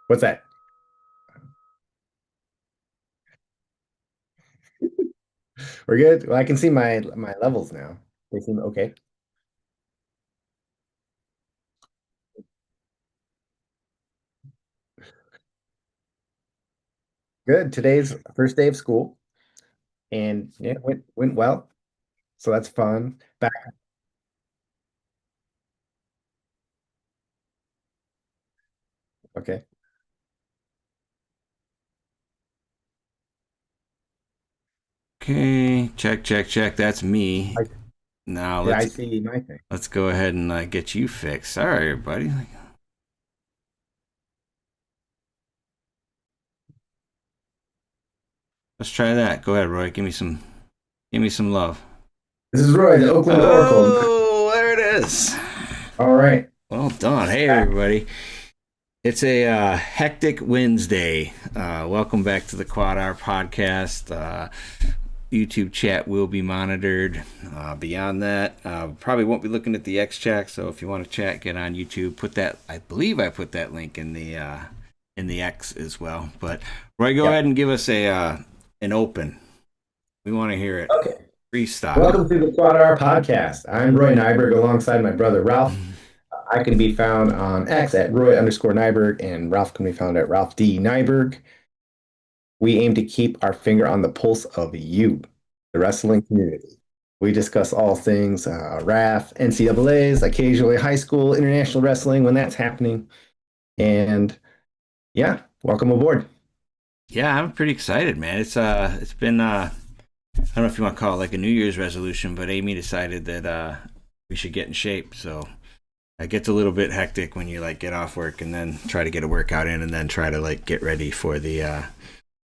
What's that? We're good. Well, I can see my levels now. They seem okay. Good. Today's first day of school, and yeah, it went well. So that's fun. Back. Okay. Okay, check, check, check. That's me. I, Now yeah, I let's see my thing. let's go ahead and get you fixed. All right, everybody. Let's try that. Go ahead, Roy. Give me some love. This is Roy, the Oakland Oracle. Oh, there it is. All right. Well done. Hey, Back. everybody. It's a hectic Wednesday. Welcome back to the QuadR podcast. YouTube chat will be monitored. Beyond that, probably won't be looking at the X chat. So if you want to chat, get on YouTube. Put that. I believe I put that link in the X as well. But Roy, go ahead Yep. and give us a an open. We want to hear it. Okay. Freestyle. Welcome to the QuadR podcast. I'm Roy Nyberg alongside my brother Ralph. I can be found on X at Roy_Nyberg, and Ralph can be found at Ralph D. Nyberg. We aim to keep our finger on the pulse of you, the wrestling community. We discuss all things RAF, NCAAs, occasionally high school, international wrestling when that's happening. And yeah, welcome aboard. Yeah, I'm pretty excited, man. It's been I don't know if you want to call it like a New Year's resolution, but Amy decided that we should get in shape. So it gets a little bit hectic when you get off work and then try to get a workout in and then try to get ready for the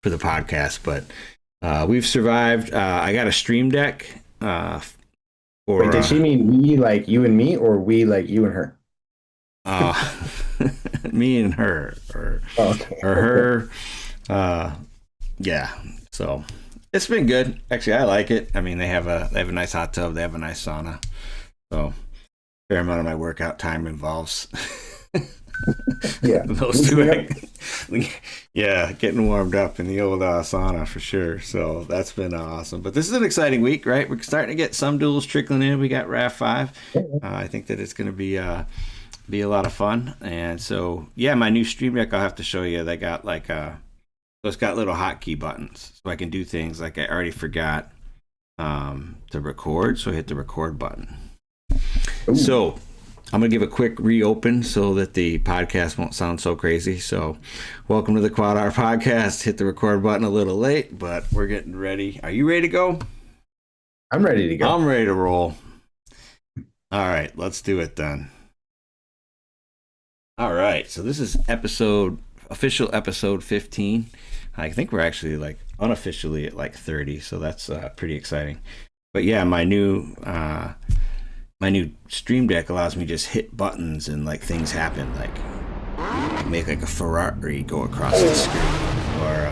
podcast. But we've survived. I got a stream deck Wait, for did she mean we like you and me, or we like you and her? uh, me and her, Oh, okay. or her. Uh, yeah. So it's been good. Actually, I like it. I mean, they have a nice hot tub. They have a nice sauna. So fair amount of my workout time involves Yeah. those two. Yeah, getting warmed up in the old sauna for sure. So that's been awesome. But this is an exciting week, right? We're starting to get some duels trickling in. We got RAF 5. I think that it's going to be a lot of fun. And so yeah, my new stream deck I'll have to show you. They got so it's got little hotkey buttons, so I can do things like I already forgot to record, so I hit the record button. Ooh. So I'm gonna give a quick reopen so that the podcast won't sound so crazy. So, welcome to the QuadR podcast. Hit the record button a little late, but we're getting ready. Are you ready to go? I'm ready to go. I'm ready to roll. All right, let's do it then. All right, so this is official episode 15. I think we're actually unofficially at 30, so that's pretty exciting. But yeah, my new stream deck allows me to just hit buttons and things happen, make a Ferrari go across the screen, or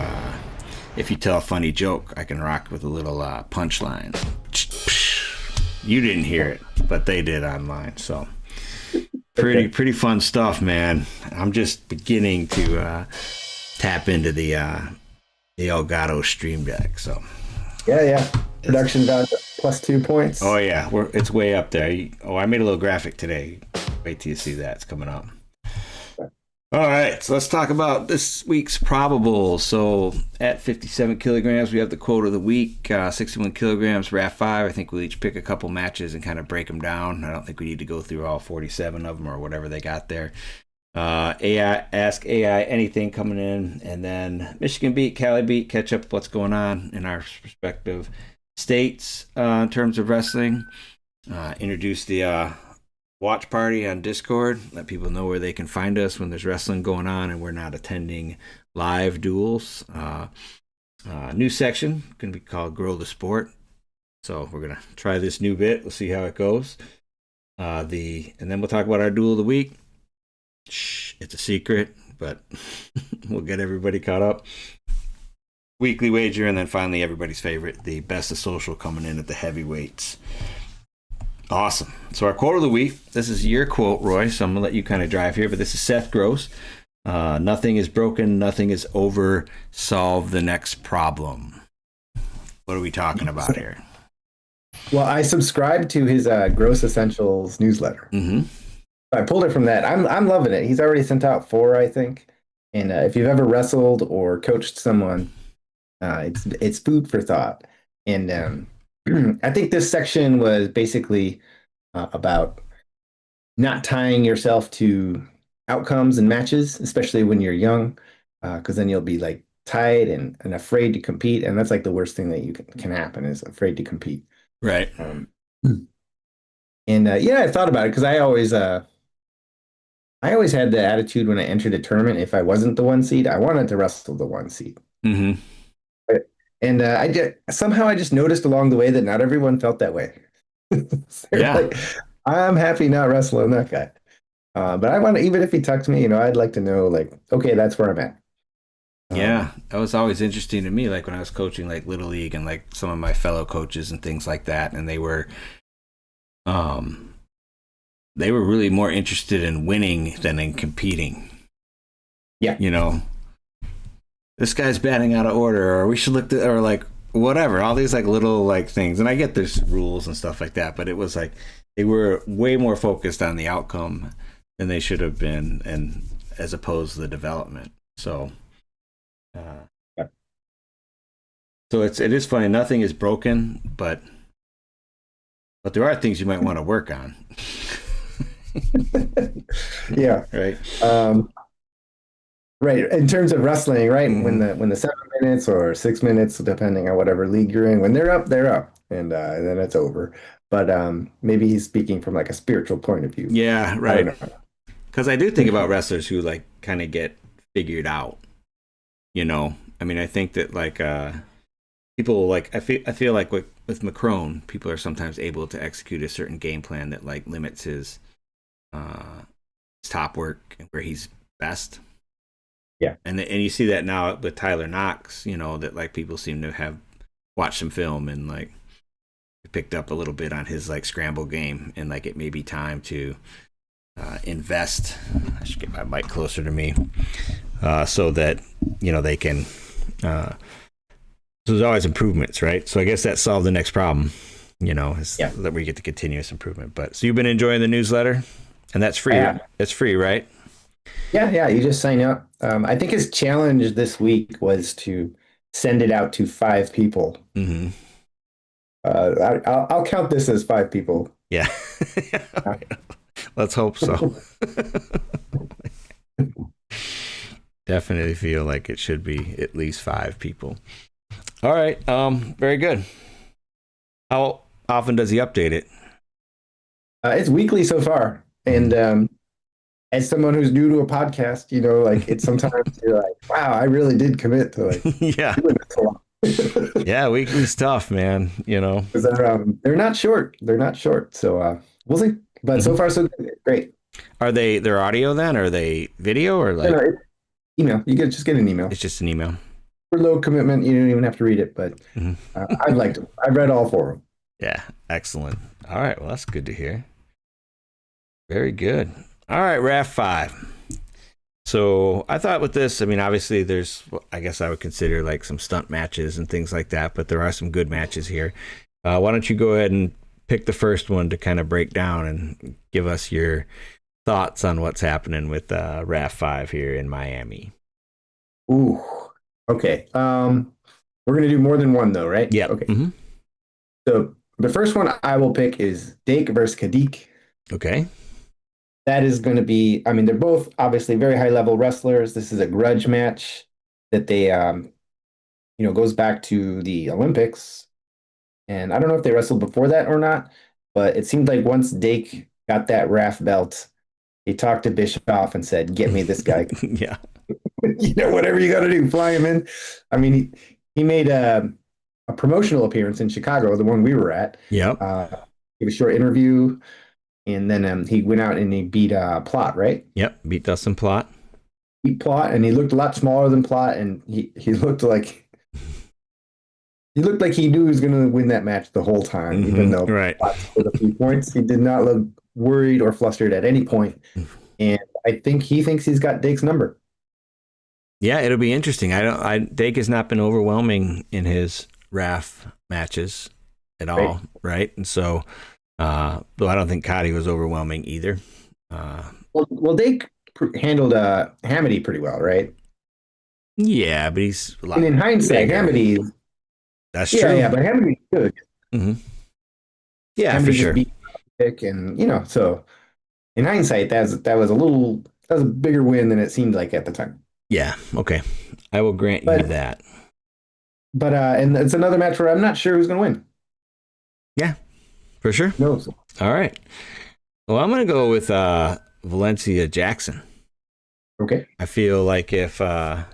if you tell a funny joke, I can rock with a little punchline. You didn't hear it, but they did online. So Okay. pretty fun stuff, man. I'm just beginning to tap into the Elgato Stream Deck. So Yeah, yeah. Production value plus 2 points. oh yeah, it's way up there. Oh, I made a little graphic today. Wait till you see that. It's coming up. All right, so let's talk about this week's probable. So at 57 kilograms, we have the quote of the week. 61 kilograms, RAF 5. I think we'll each pick a couple matches and kind of break them down. I don't think we need to go through all 47 of them or whatever they got there. AI, ask AI anything coming in, and then Michigan beat, Cali beat, catch up with what's going on in our respective states in terms of wrestling. Introduce the watch party on Discord. Let people know where they can find us when there's wrestling going on and we're not attending live duels. New section going to be called Grow the Sport. So we're gonna try this new bit. We'll see how it goes. And then we'll talk about our duel of the week. Shh, it's a secret, but we'll get everybody caught up. Weekly wager, and then finally everybody's favorite, the best of social coming in at the heavyweights. Awesome. So our quote of the week. This is your quote, Roy. So I'm gonna let you kind of drive here, but this is Seth Gross. Nothing is broken, nothing is over. Solve the next problem. What are we talking about here? Well, I subscribe to his Gross Essentials newsletter. Mm-hmm. I pulled it from that. I'm loving it. He's already sent out 4, I think. And if you've ever wrestled or coached someone, it's food for thought. And I think this section was basically about not tying yourself to outcomes and matches, especially when you're young, because then you'll be like tied and afraid to compete, and that's like the worst thing that you can happen is afraid to compete. Right. And yeah, I thought about it because I always had the attitude when I entered a tournament, if I wasn't the 1 seed, I wanted to wrestle the 1 seed. Mm-hmm. And somehow I just noticed along the way that not everyone felt that way. Yeah. Like, I'm happy not wrestling that guy. But I want to, even if he tucks me, I'd like to know, like, okay, that's where I'm at. Yeah, that was always interesting to me. Like when I was coaching like Little League and like some of my fellow coaches and things like that, and they were really more interested in winning than in competing. Yeah, this guy's batting out of order, or we should look at, or like whatever, all these like little like things. And I get there's rules and stuff like that, but it was like they were way more focused on the outcome than they should have been, and as opposed to the development. So. yeah. So it is funny. Nothing is broken, but there are things you might want to work on. Yeah. Right. Right. In terms of wrestling, right? Mm-hmm. When the 7 minutes or 6 minutes, depending on whatever league you're in, when they're up, and then it's over. But maybe he's speaking from like a spiritual point of view. Yeah. Right. Because I do think about wrestlers who like kind of get figured out. I mean, I think that like people like I feel like with Macron, people are sometimes able to execute a certain game plan that like limits his top work and where he's best. Yeah, and you see that now with Tyler Knox. That like people seem to have watched some film and like picked up a little bit on his like scramble game, and like it may be time to invest. I should get my mic closer to me so that they can. So there's always improvements, right? So I guess that solved the next problem. That we get the continuous improvement. But so you've been enjoying the newsletter, and that's free. It's free, right? Yeah. You just sign up. I think his challenge this week was to send it out to 5 people. Mm-hmm. I'll count this as 5 people. Yeah. Let's hope so. Definitely feel like it should be at least 5 people. All right. Very good. How often does he update it? It's weekly so far. And as someone who's new to a podcast, like it's sometimes you're like, wow, I really did commit to like yeah. doing this a lot. Yeah, weekly's tough, man. Because they're not short. They're not short. So we'll see. But so far so good. Great. Are they're audio then? Or are they video or like it's email? You just get an email. It's just an email. For low commitment, you don't even have to read it, but I've liked them. I've read all 4 of them. Yeah, excellent. All right, well, that's good to hear. Very good. All right, RAF 5. So I thought with this, I mean, obviously there's, I guess I would consider like some stunt matches and things like that, but there are some good matches here. Why don't you go ahead and pick the first one to kind of break down and give us your thoughts on what's happening with RAF 5 here in Miami. Ooh, okay. We're going to do more than one though, right? Yeah. Okay. Mm-hmm. So the first one I will pick is Dake versus Kadik. Okay. That is going to be, I mean, they're both obviously very high level wrestlers. This is a grudge match that they, goes back to the Olympics. And I don't know if they wrestled before that or not, but it seemed like once Dake got that RAF belt, he talked to Bischoff and said, get me this guy. Yeah. Whatever you got to do, fly him in. I mean, he made a promotional appearance in Chicago, the one we were at. Yep. Gave a short interview, and then he went out and he beat Plot, right? Yep, beat Dustin Plot. Beat Plot, and he looked a lot smaller than Plot, and he looked like he knew he was going to win that match the whole time, even though Plot scored a few points. He did not look worried or flustered at any point, and I think he thinks he's got Dake's number. Yeah, it'll be interesting. Dake has not been overwhelming in his RAF matches at Right. all, right? And so, though I don't think Cotty was overwhelming either. Uh, Well, they handled Hamity pretty well, right? yeah, but he's a And lot in hindsight, bigger. Hamity, That's yeah, true. yeah, but Hamity's good. Hmm. Yeah, for Hamity just sure. beat pick, and so in hindsight, that was a bigger win than it seemed like at the time. Yeah, okay. I will grant you But that. and it's another match where I'm not sure who's going to win. Yeah, for sure. No, All right. Well, I'm going to go with Valencia Jackson. okay, I feel like if I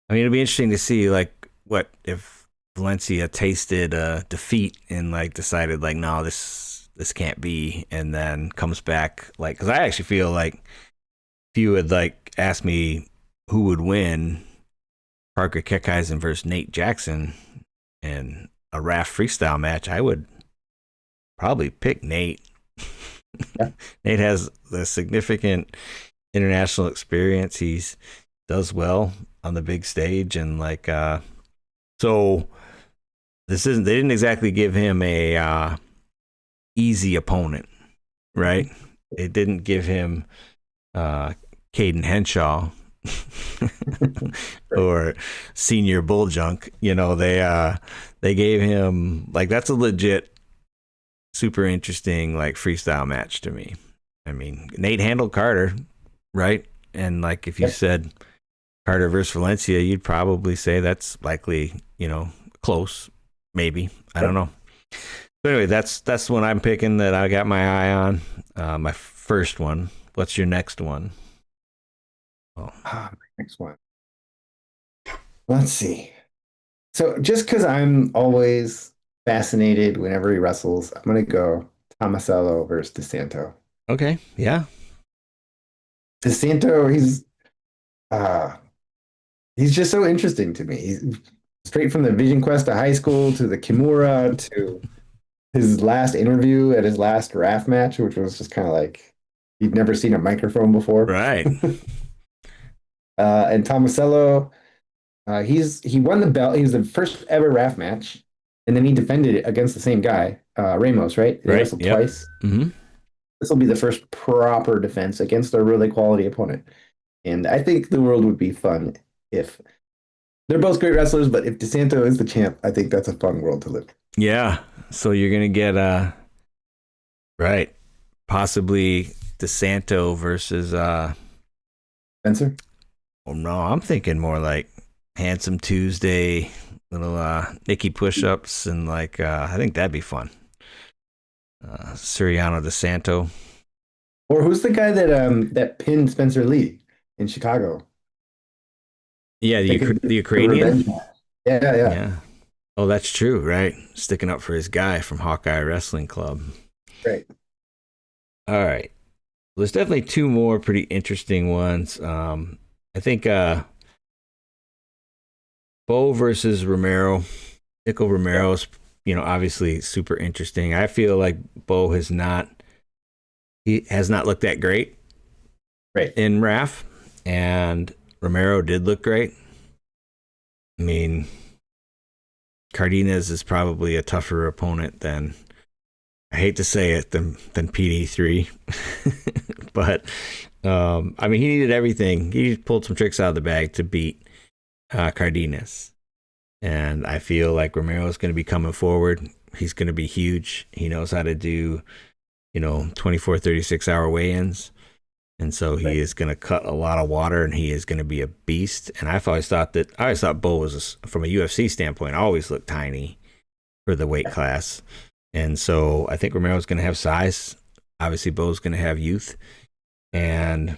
mean, it'll be interesting to see like what if Valencia tasted defeat and like decided like no, this can't be, and then comes back like because I actually feel like if you would like ask me who would win, Parker Keckeisen versus Nate Jackson in a RAF freestyle match, I would probably pick Nate. yeah, Nate has the significant international experience. He's does well on the big stage and like so this isn't they didn't exactly give him a easy opponent, right? They didn't give him Caden Henshaw or senior bull junk. They gave him like that's a legit super interesting like freestyle match to me. I mean, Nate handled Carter, right? And like if you yep, said Carter versus Valencia, you'd probably say that's likely, close, maybe. I don't yep. know. But anyway, that's one I'm picking that I got my eye on. My first one. What's your next one? Oh, Next one. Let's see. So just because I'm always fascinated whenever he wrestles, I'm gonna go Tomasello versus DeSanto. okay, yeah, DeSanto, uh he's just so interesting to me. He's straight from the Vision Quest to high school to the Kimura to his last interview at his last RAF match, which was just kind of like he'd never seen a microphone before. right, And Tomasello, he won the belt. He was the first ever RAF match, and then he defended it against the same guy, Ramos. Right? They right, wrestled yep, twice. mm-hmm. This will be the first proper defense against a really quality opponent, and I think the world would be fun if they're both great wrestlers. But if DeSanto is the champ, I think that's a fun world to live. Yeah. So you're gonna get right, possibly DeSanto versus Spencer. oh no, I'm thinking more like Handsome Tuesday, little Nikki push-ups, and like I think that'd be fun. Suriano DeSanto. Or who's the guy that pinned Spencer Lee in Chicago? Yeah, They could do The the revenge Ukrainian. match. Yeah, yeah, Yeah. Oh, that's true, right? Sticking up for his guy from Hawkeye Wrestling Club. great. All right. There's definitely two more pretty interesting ones. I think Bo versus Romero. Nico Yeah, Romero's, obviously super interesting. I feel like Bo he has not looked that great great. in RAF, and Romero did look great. I mean, Cardenas is probably a tougher opponent than I hate to say it than PD3, but I mean he needed everything. He pulled some tricks out of the bag to beat Cardenas, and I feel like Romero is going to be coming forward. He's going to be huge. He knows how to do 24, 36 hour weigh-ins. And so he Right. is going to cut a lot of water, and he is going to be a beast. And I always thought Bo was, from a UFC standpoint, always looked tiny for the weight class. And so I think Romero's going to have size. Obviously, Bo's going to have youth. And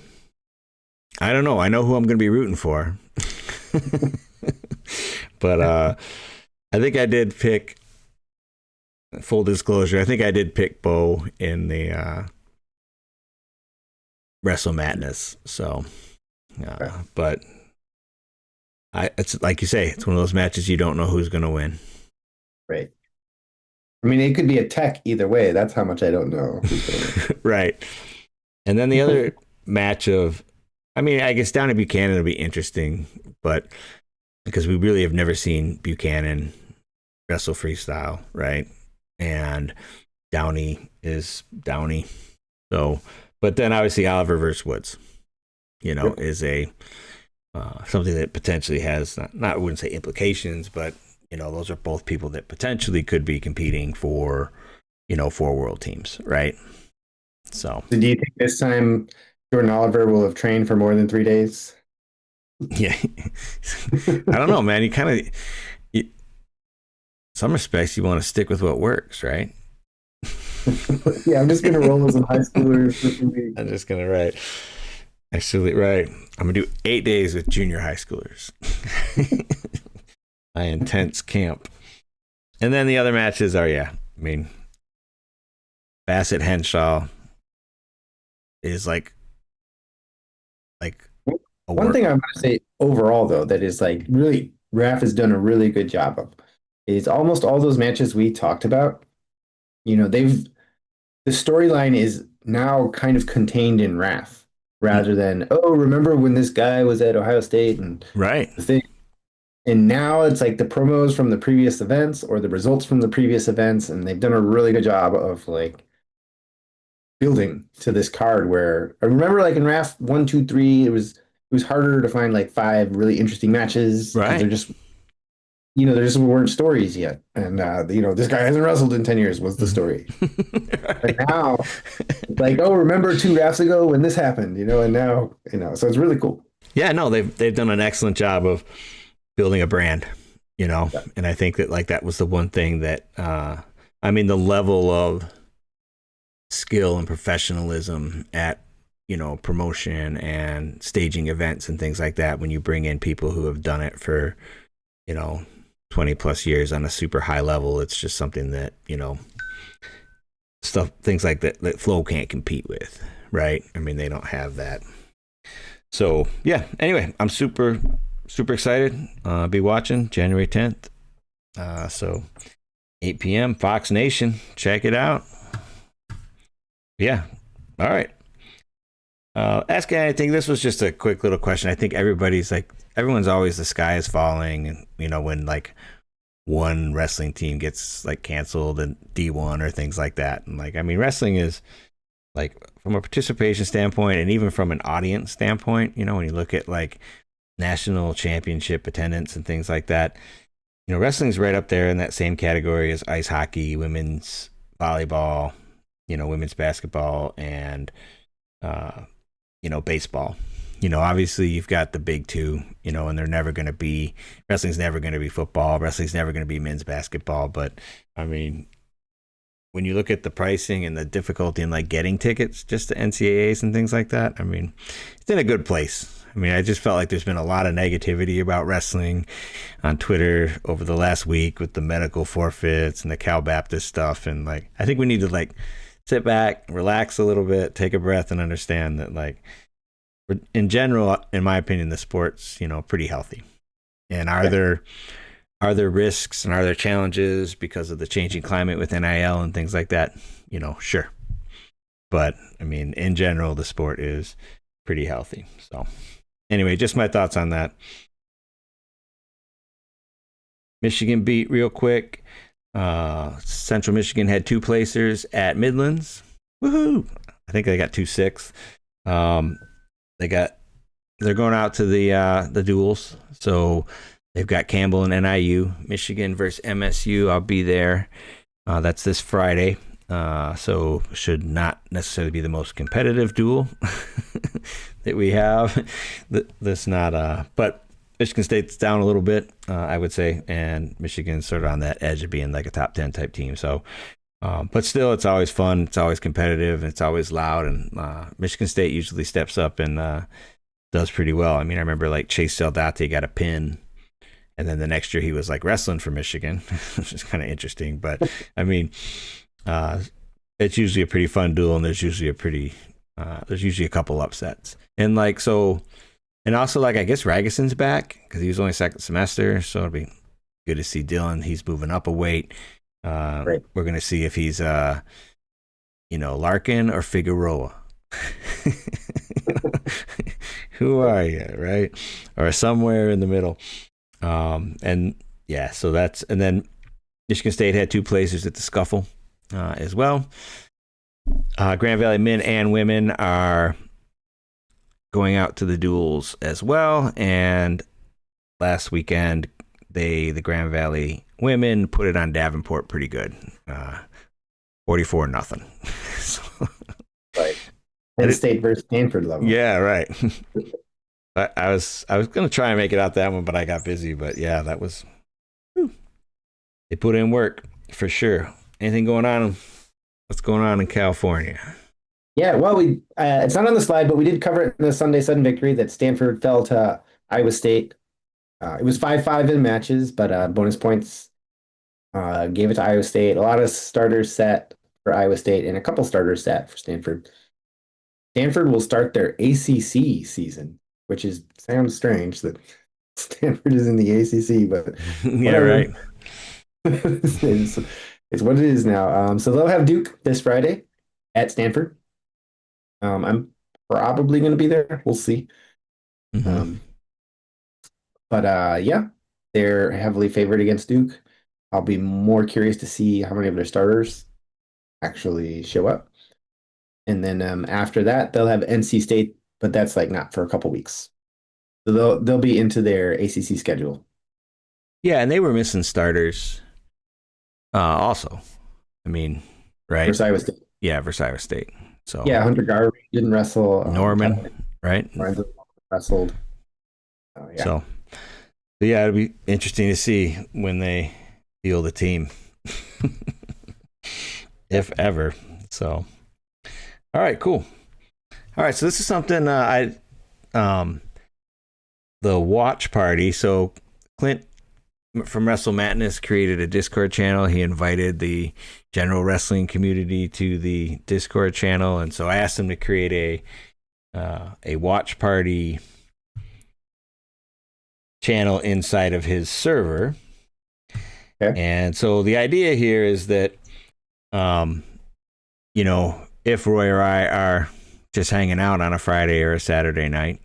I don't know. I know who I'm going to be rooting for. But I think I did pick, full disclosure, I think I did pick Bo in the Wrestle Madness. So, Right. but it's like you say, it's one of those matches you don't know who's going to win. Right. I mean, it could be a tech either way. That's how much I don't know who's going to Right. And then the other match of I mean, I guess Downey Buchanan will be interesting, but because we really have never seen Buchanan wrestle freestyle, right? And Downey is Downey. So, but then obviously Oliver versus Woods, Yep. is a something that potentially has not I wouldn't say implications, but those are both people that potentially could be competing for 4 world teams, right? So So do you think this time Jordan Oliver will have trained for more than 3 days? yeah, I don't know, man. You kind of, some respects, you want to stick with what works, right? Yeah, I'm just gonna roll as a high schooler for 2 weeks. I'm just gonna write. Actually, right. I'm gonna do 8 days with junior high schoolers. My intense camp, and then the other matches are I mean, Bassett Henshaw is like a One work. thing I want to say overall, though, that is like really Raf has done a really good job of is almost all those matches we talked about. They've the storyline is now kind of contained in Wrath rather than, oh, remember when this guy was at Ohio State and Right. the thing. And now it's like the promos from the previous events or the results from the previous events, and they've done a really good job of like building to this card where I remember like in Wrath 1, 2, 3, it was harder to find like 5 really interesting matches because Right. there just weren't stories yet. And this guy hasn't wrestled in 10 years was the story. But Right. now it's like, oh, remember 2 drafts ago when this happened, and now, so it's really cool. Yeah, no, they've done an excellent job of building a brand, Yeah. and I think that like that was the one thing that I mean, the level of skill and professionalism at promotion and staging events and things like that when you bring in people who have done it for 20 plus years on a super high level, it's just something that things like that Flow can't compete with, right? I mean, they don't have that. So yeah, anyway, I'm super excited. Be watching January 10th. So 8 p.m. Fox Nation, check it out. Yeah. All right. Ask anything. This was just a quick little question. I think everyone's always the sky is falling, and when like one wrestling team gets like canceled and D1 or things like that. And like, I mean, wrestling is like from a participation standpoint and even from an audience standpoint, when you look at like national championship attendance and things like that, wrestling's right up there in that same category as ice hockey, women's volleyball, women's basketball, and baseball. Obviously you've got the big two, and they're never going to be, wrestling's never going to be football, wrestling's never going to be men's basketball. But I mean, when you look at the pricing and the difficulty in like getting tickets just to NCAAs and things like that, I mean, it's in a good place. I mean, I just felt like there's been a lot of negativity about wrestling on Twitter over the last week with the medical forfeits and the Cal Baptist stuff. And like, I think we need to like sit back, relax a little bit, take a breath, and understand that like, in general, in my opinion, the sport's pretty healthy. And are there risks and are there challenges because of the changing climate with NIL and things like that? Sure. But I mean, in general, the sport is pretty healthy. So anyway, just my thoughts on that. Michigan beat real quick. Central Michigan had 2 placers at Midlands. Woohoo! I think they got 2-6. They're going out to the duels. So they've got Campbell and NIU, Michigan versus MSU. I'll be there. That's this Friday. So should not necessarily be the most competitive duel that we have. But Michigan State's down a little bit, I would say, and Michigan's sort of on that edge of being like a top 10 type team. So, but still, it's always fun. It's always competitive. And it's always loud. And Michigan State usually steps up and does pretty well. I mean, I remember like Chase Saldate got a pin, and then the next year he was like wrestling for Michigan, which is kind of interesting. But I mean, it's usually a pretty fun duel, and there's usually a couple upsets, and like so. And also, like, I guess Ragason's back because he was only second semester, so it'll be good to see Dylan. He's moving up a weight. Right. We're going to see if he's, Larkin or Figueroa. Who are you, right? Or somewhere in the middle. And yeah, so that's, and then Michigan State had 2 places at the scuffle as well. Grand Valley men and women are going out to the duels as well. And last weekend, the Grand Valley women put it on Davenport pretty good, 44-0. So, Right. Penn State versus Stanford level. Yeah, right. I was gonna try and make it out that one, but I got busy. But yeah, that was. They put in work for sure. Anything going on? What's going on in California? Yeah, well, it's not on the slide, but we did cover it in the Sunday sudden victory that Stanford fell to Iowa State. It was 5-5 in matches, but bonus points gave it to Iowa State. A lot of starters set for Iowa State and a couple starters set for Stanford. Stanford will start their ACC season, which sounds strange that Stanford is in the ACC, but Yeah, right. it's what it is now. So they'll have Duke this Friday at Stanford. I'm probably going to be there. We'll see. Mm-hmm. But yeah, they're heavily favored against Duke. I'll be more curious to see how many of their starters actually show up. And then after that, they'll have NC State, but that's like not for a couple weeks. So they'll be into their ACC schedule. Yeah, and they were missing starters. Also, I mean, right? Versus Iowa State. Yeah, versus Iowa State. So yeah, Hunter Garvey didn't wrestle. Norman, right? Wrestled. Yeah. So yeah, it'll be interesting to see when they field the team, if ever. So, all right, cool. All right, so this is something the watch party. So Clint from Wrestle Madness created a Discord channel. He invited the general wrestling community to the Discord channel, and so I asked him to create a watch party channel inside of his server. Okay. And so the idea here is that, if Roy or I are just hanging out on a Friday or a Saturday night,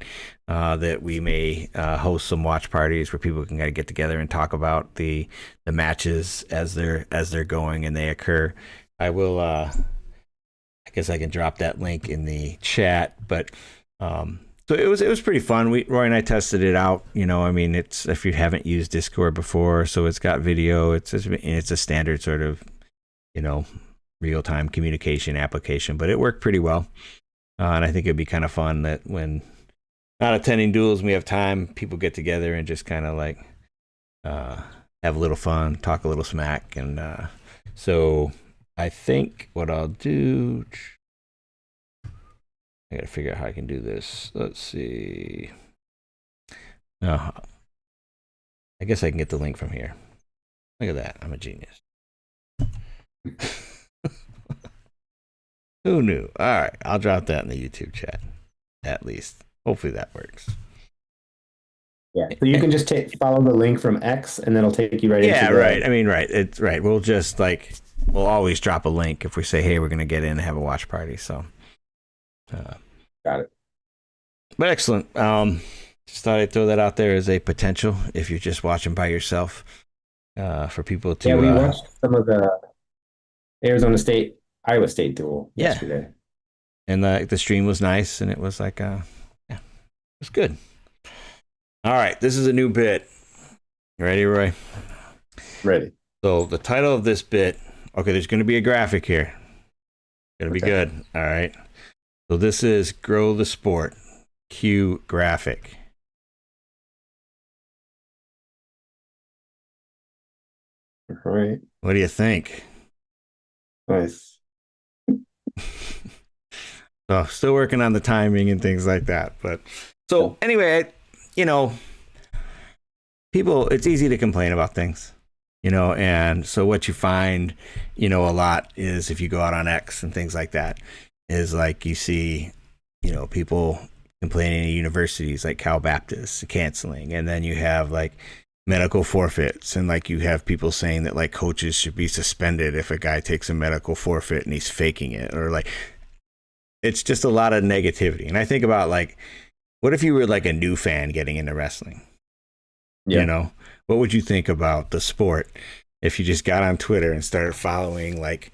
that we may host some watch parties where people can kind of get together and talk about the matches as they're going and they occur. I will. I guess I can drop that link in the chat, but so it was pretty fun. Roy and I tested it out. It's, if you haven't used Discord before, so it's got video. It's a standard sort of real-time communication application, but it worked pretty well. And I think it'd be kind of fun that when not attending duels, we have time, people get together and just kind of like have a little fun, talk a little smack. And so I think what I'll do, I got to figure out how I can do this. Let's see. I guess I can get the link from here. Look at that. I'm a genius. Who knew? All right. I'll drop that in the YouTube chat, at least. Hopefully that works. Yeah. So you can just follow the link from X and then it'll take you right into Yeah, right. I mean, right. It's right. We'll always drop a link if we say, hey, we're going to get in and have a watch party. So. Got it. But excellent. Just thought I'd throw that out there as a potential if you're just watching by yourself, for people to. Yeah, we watched some of the Iowa State duel yesterday. And the stream was nice, and it was like, it was good. All right, this is a new bit. You ready, Roy? Ready. So the title of this bit, okay, there's going to be a graphic here. Going to be good. All right. So this is Grow the Sport. Cue graphic. All right. What do you think? Nice. So still working on the timing and things like that. But so anyway, people, it's easy to complain about things, and so what you find, a lot is if you go out on X and things like that, is like you see, people complaining at universities like Cal Baptist canceling, and then you have like medical forfeits, and like you have people saying that like coaches should be suspended if a guy takes a medical forfeit and he's faking it, or like it's just a lot of negativity. And I think about like what if you were like a new fan getting into wrestling? You Yeah. know, what would you think about the sport if you just got on Twitter and started following like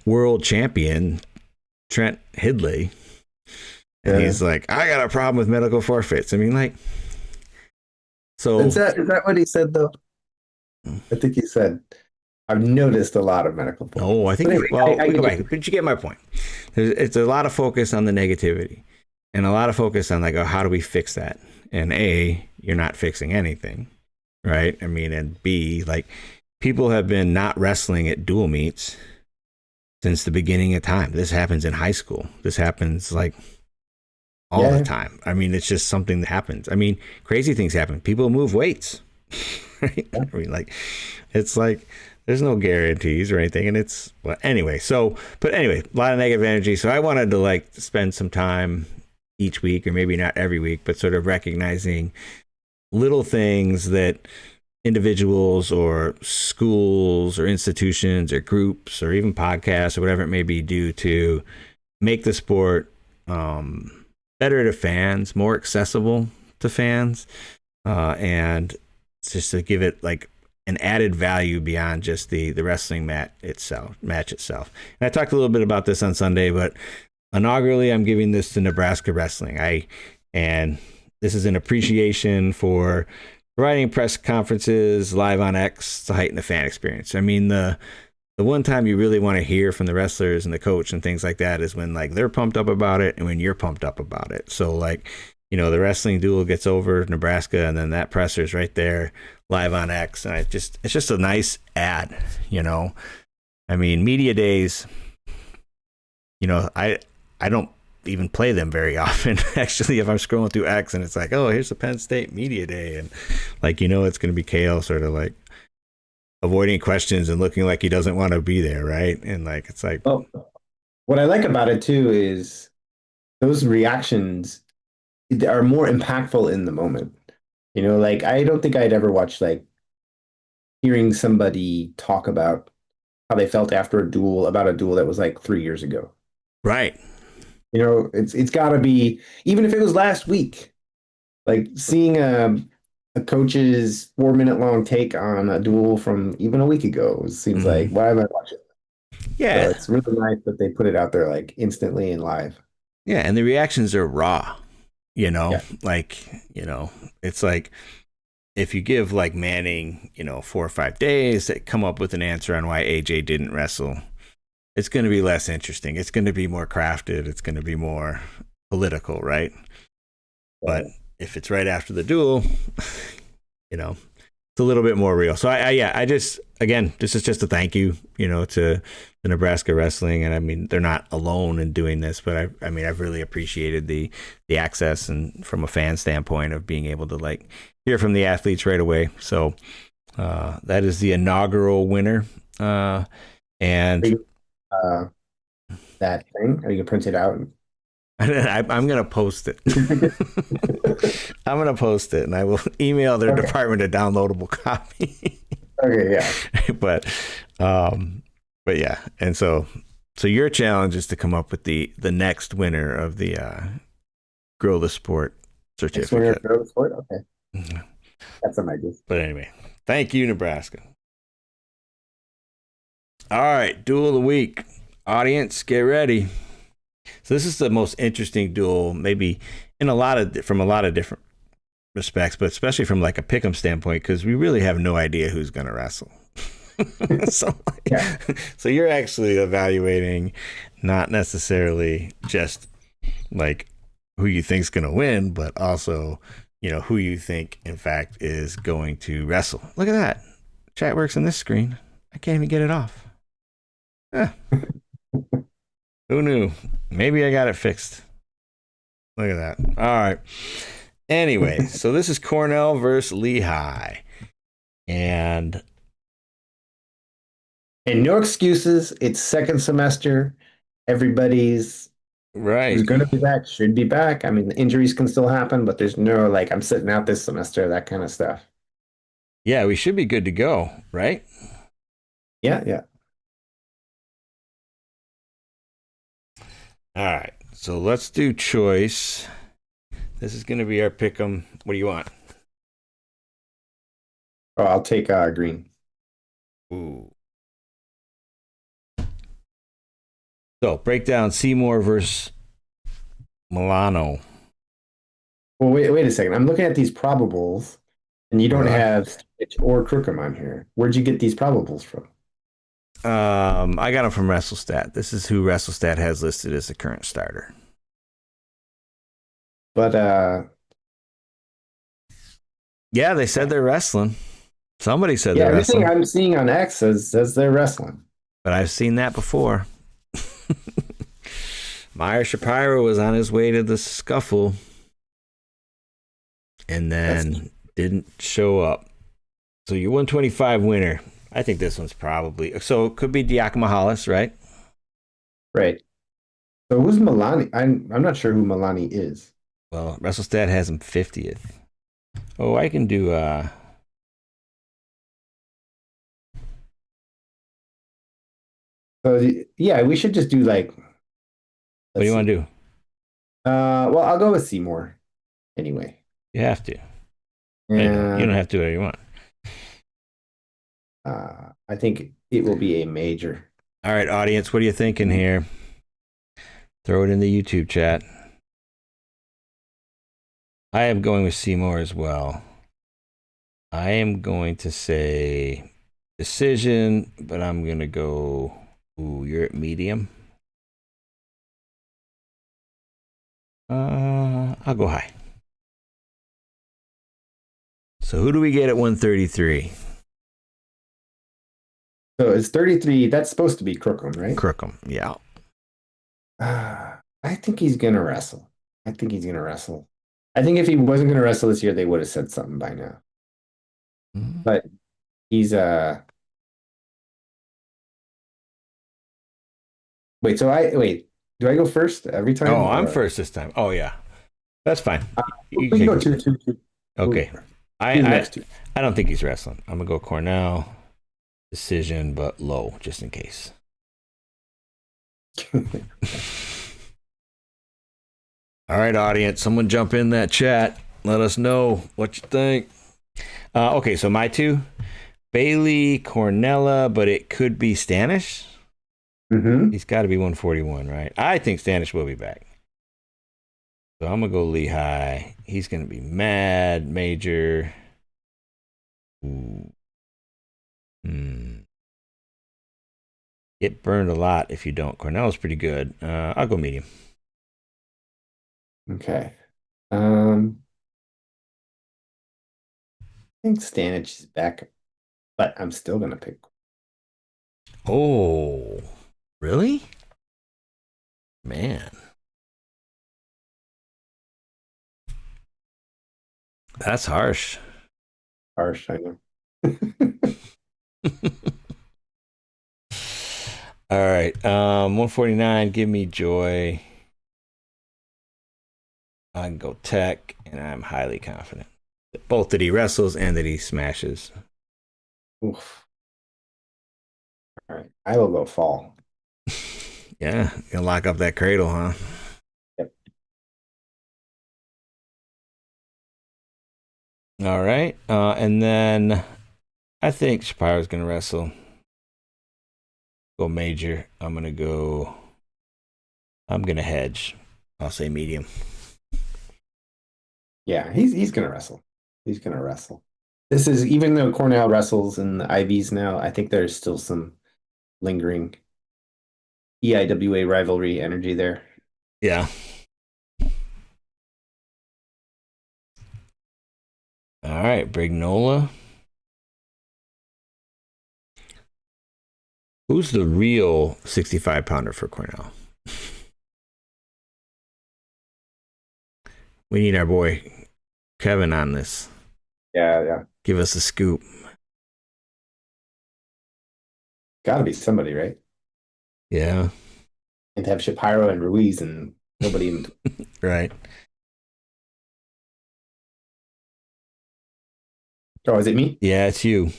world champion Trent Hidley, and Yeah. he's like, I got a problem with medical forfeits. I mean, like, so Is that what he said though? I think he said I've noticed a lot of medical no, I forfeits. think But he's, anyway, well, I we go get back, you. but you get my point. It's a lot of focus on the negativity and a lot of focus on like, oh, how do we fix that? And A, you're not fixing anything, right? I mean, and B, like, people have been not wrestling at dual meets since the beginning of time. This happens in high school. This happens like all the Yeah. time. I mean, it's just something that happens. I mean, crazy things happen. People move weights, right? Yeah. I mean, like, it's like there's no guarantees or anything. And it's, well, anyway. So, but anyway, a lot of negative energy. So I wanted to like spend some time each week, or maybe not every week, but sort of recognizing little things that individuals or schools or institutions or groups or even podcasts or whatever it may be do to make the sport better to fans, more accessible to fans, and just to give it like an added value beyond just the wrestling match itself. And I talked a little bit about this on Sunday, but inaugurally, I'm giving this to Nebraska Wrestling. And this is an appreciation for providing press conferences live on X to heighten the fan experience. I mean, the one time you really want to hear from the wrestlers and the coach and things like that is when like they're pumped up about it and when you're pumped up about it. So like, you know, the wrestling duel gets over Nebraska and then that presser's right there live on X. And it's just a nice ad, you know. I mean, media days, you know, I don't even play them very often. Actually, if I'm scrolling through X and it's like, oh, here's the Penn State media day, and like, you know, it's going to be Kale sort of like avoiding questions and looking like he doesn't want to be there, right? And like, it's like, Well, what I like about it too is those reactions are more impactful in the moment. You know, like I don't think I'd ever watched like hearing somebody talk about how they felt after a duel about a duel that was like 3 years ago. right. You know, it's got to be even if it was last week, like seeing a coach's 4 minute long take on a duel from even a week ago seems like Mm-hmm. why am I watching? So Yeah. it's really nice that they put it out there like instantly and live. Yeah. And the reactions are raw, you know, Yeah. like, you know, it's like if you give like Manning, you know, 4 or 5 days to come up with an answer on why AJ didn't wrestle, it's going to be less interesting. It's going to be more crafted. It's going to be more political, right? But if it's right after the duel, you know, it's a little bit more real. So I just, again, this is just a thank you, you know, to the Nebraska Wrestling. And I mean, they're not alone in doing this, but I mean, I've really appreciated the access and from a fan standpoint of being able to like hear from the athletes right away. So that is the inaugural winner. And Uh, that thing, are you gonna print it out? I'm going to post it. I'm going to post it and I will email their Okay. department a downloadable copy. Okay, yeah. but yeah. And so your challenge is to come up with the next winner of the Grow the Sport Next winner certificate. of the sport? Okay. That's some ideas. But anyway, thank you, Nebraska. All right, duel of the week. Audience, get ready. So this is the most interesting duel, maybe from a lot of different respects, but especially from like a pick'em standpoint, because we really have no idea who's going to wrestle. so, Yeah. so you're actually evaluating not necessarily just like who you think's going to win, but also, you know, who you think in fact is going to wrestle. Look at that. Chat works on this screen. I can't even get it off. Who knew? Maybe I got it fixed. Look at that. All right. Anyway, so this is Cornell versus Lehigh. And no excuses. It's second semester. Everybody's right. who's going to be back should be back. I mean, the injuries can still happen, but there's no like I'm sitting out this semester, that kind of stuff. Yeah, we should be good to go, right? Yeah, yeah. All right. So let's do choice This is going to be our pick 'em. What do you want? Oh, I'll take green. Ooh. So break down Seymour versus Milano. Well, wait a second. I'm looking at these probables, and you You don't are. have Stitch or Crookham on here. Where'd you get these probables from? I got them from WrestleStat. This is who WrestleStat has listed as the current starter. But Yeah, they said they're wrestling. Somebody said yeah, they're everything wrestling, I'm seeing on X says they're wrestling. but I've seen that before. Meyer Shapiro was on his way to the scuffle and That's then didn't show up. So your 125 winner. I think this one's probably so it could be Giacomo Hollis, right? right. So who's Milani? I'm not sure who Milani is. Well, WrestleStat has him 50th. Oh, I can do So yeah, we should just do like. what do Let's you want see. to do? Well, I'll go with Seymour anyway. You have to. You don't And have to do whatever you want. I think it will be a major. All right, audience, what are you thinking here? Throw it in the YouTube chat. I am going with Seymour as well. I am going to say decision, but I'm going to go. Ooh, you're at medium. I'll go high. So who do we get at 133? So it's 33. That's supposed to be Crookham, right? Crookham. Yeah. I think he's gonna wrestle. I think he's gonna wrestle. I think if he wasn't gonna wrestle this year, they would have said something by now. But he's wait. So I wait. Do I go first every time, Oh, I'm or first this time. Oh yeah, that's fine. we You can go can, two? okay. Who's I next two? I don't think he's wrestling. I'm gonna go Cornell decision, but low just in case. All right, audience, someone jump in that chat. Let us know what you think. Okay, so my two, Bailey, Cornella, but it could be Stanish. Mm-hmm. He's got to be 141, right? I think Stanish will be back. So I'm going to go Lehigh. He's going to be mad, major. Ooh. Get burned a lot if you don't. Cornell's pretty good. I'll go medium. Okay. I think Stanich is back, but I'm still gonna pick. Oh, really? Man. That's harsh. Harsh, I know. All right. 149, give me joy. I can go tech, and I'm highly confident. Both that he wrestles and that he smashes. Oof. All right. I will go fall. Yeah, you can lock up that cradle, huh? Yep. All right. And then I think Shapiro's going to wrestle. Go major. I'm going to hedge. I'll say medium. Yeah, he's gonna wrestle. He's gonna wrestle. This is even though Cornell wrestles in the IVs now, I think there's still some lingering EIWA rivalry energy there. Yeah. All right, Brignola. Who's the real 65 pounder for Cornell? We need our boy Kevin on this. Yeah. Give us a scoop. Gotta be somebody, right? Yeah. And to have Shapiro and Ruiz and nobody in Right. Oh, is it me? Yeah, it's you.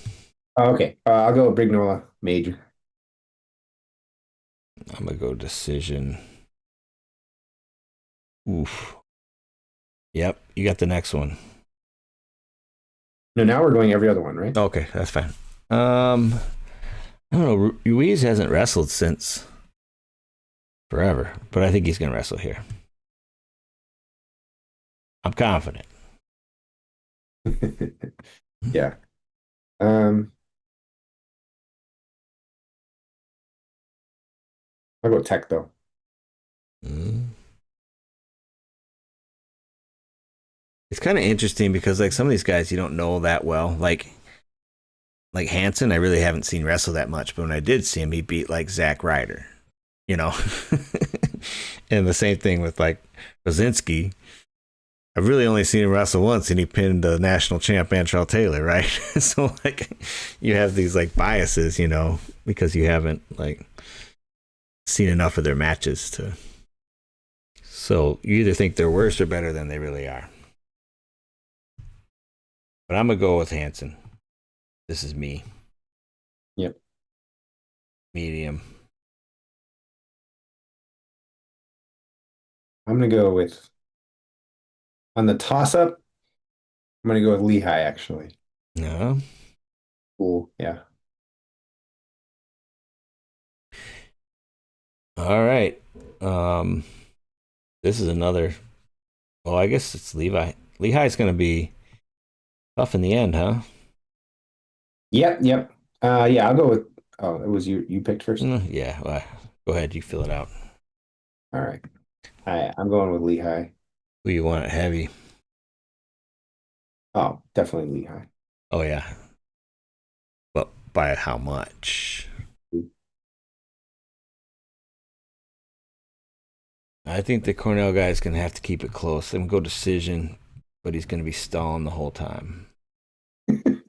Oh, okay. I'll go with Brignola major. I'm gonna go decision. Oof. Yep, you got the next one. No, now we're going every other one, right? Okay, that's fine. I don't know. Ruiz hasn't wrestled since forever, but I think he's going to wrestle here. I'm confident. Yeah. I'll go Tech though. Mm. It's kind of interesting because like some of these guys you don't know that well. Like Hansen, I really haven't seen wrestle that much, but when I did see him, he beat like Zack Ryder, you know. And the same thing with like Rosinski. I've really only seen him wrestle once, and he pinned the national champ Antrell Taylor, right? So like, you have these like biases, you know, because you haven't like seen enough of their matches to. So you either think they're worse or better than they really are. But I'm gonna go with Hansen. This is me. Yep. Medium. I'm gonna go with on the toss up. I'm gonna go with Lehigh actually. No. Cool. Yeah. All right. This is another. Oh, I guess it's Levi. Lehigh's gonna be tough in the end, huh? Yep. Yep. Yeah. I'll go with. Oh, it was you. You picked first. Yeah. Well, go ahead. You fill it out. All right. I'm going with Lehigh. Who you want it heavy? Oh, definitely Lehigh. Oh yeah. But by how much? I think the Cornell guy is going to have to keep it close. Let him go decision, but he's going to be stalling the whole time. The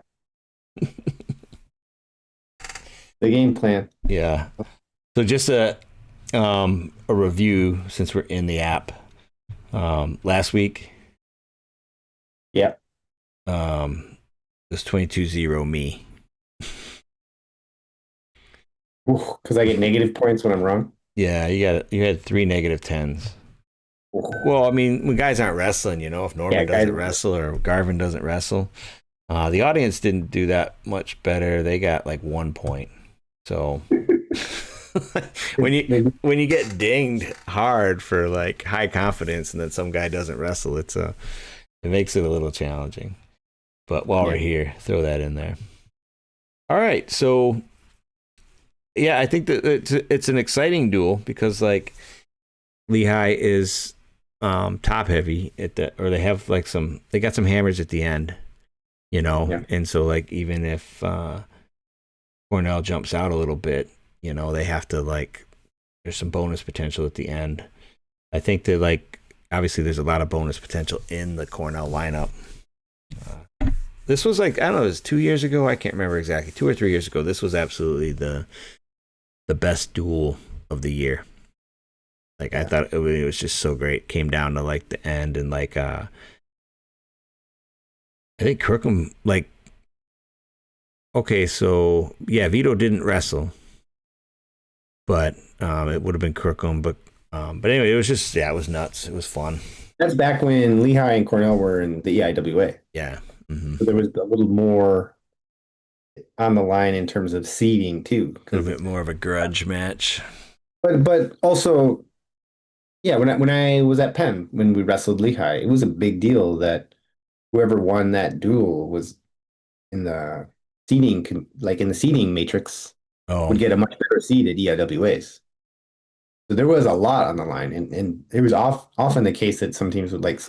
game plan. Yeah. So just a review since we're in the app. Last week, Yep. it was 22-0 me. Because I get negative points when I'm wrong. Yeah, you had 3 negative 10s. Ooh. Well, I mean, when guys aren't wrestling, you know, if Norman doesn't wrestle or Garvin doesn't wrestle, the audience didn't do that much better. They got like 1 point. So when you get dinged hard for like high confidence and then some guy doesn't wrestle, it makes it a little challenging. But while we're here, throw that in there. All right, so yeah, I think that it's an exciting duel because like Lehigh is top heavy or they have like they got some hammers at the end, you know, and so like even if Cornell jumps out a little bit, you know, they have to like there's some bonus potential at the end. I think that like obviously there's a lot of bonus potential in the Cornell lineup. This was like I don't know, it was 2 years ago. I can't remember exactly. 2 or 3 years ago. This was absolutely the best duel of the year. Like I thought it was just so great. Came down to like the end and like I think Kirkham like okay, so yeah, Vito didn't wrestle, but it would have been Kirkham. But anyway, it was just it was nuts. It was fun. That's back when Lehigh and Cornell were in the EIWA. Yeah, so there was a little more on the line in terms of seeding too. A little bit more of a grudge match. But also, yeah, when I was at Penn when we wrestled Lehigh, it was a big deal that whoever won that duel was in the seeding, like in the seeding matrix, would get a much better seed at EIWAs. So there was a lot on the line, and it was often the case that some teams would like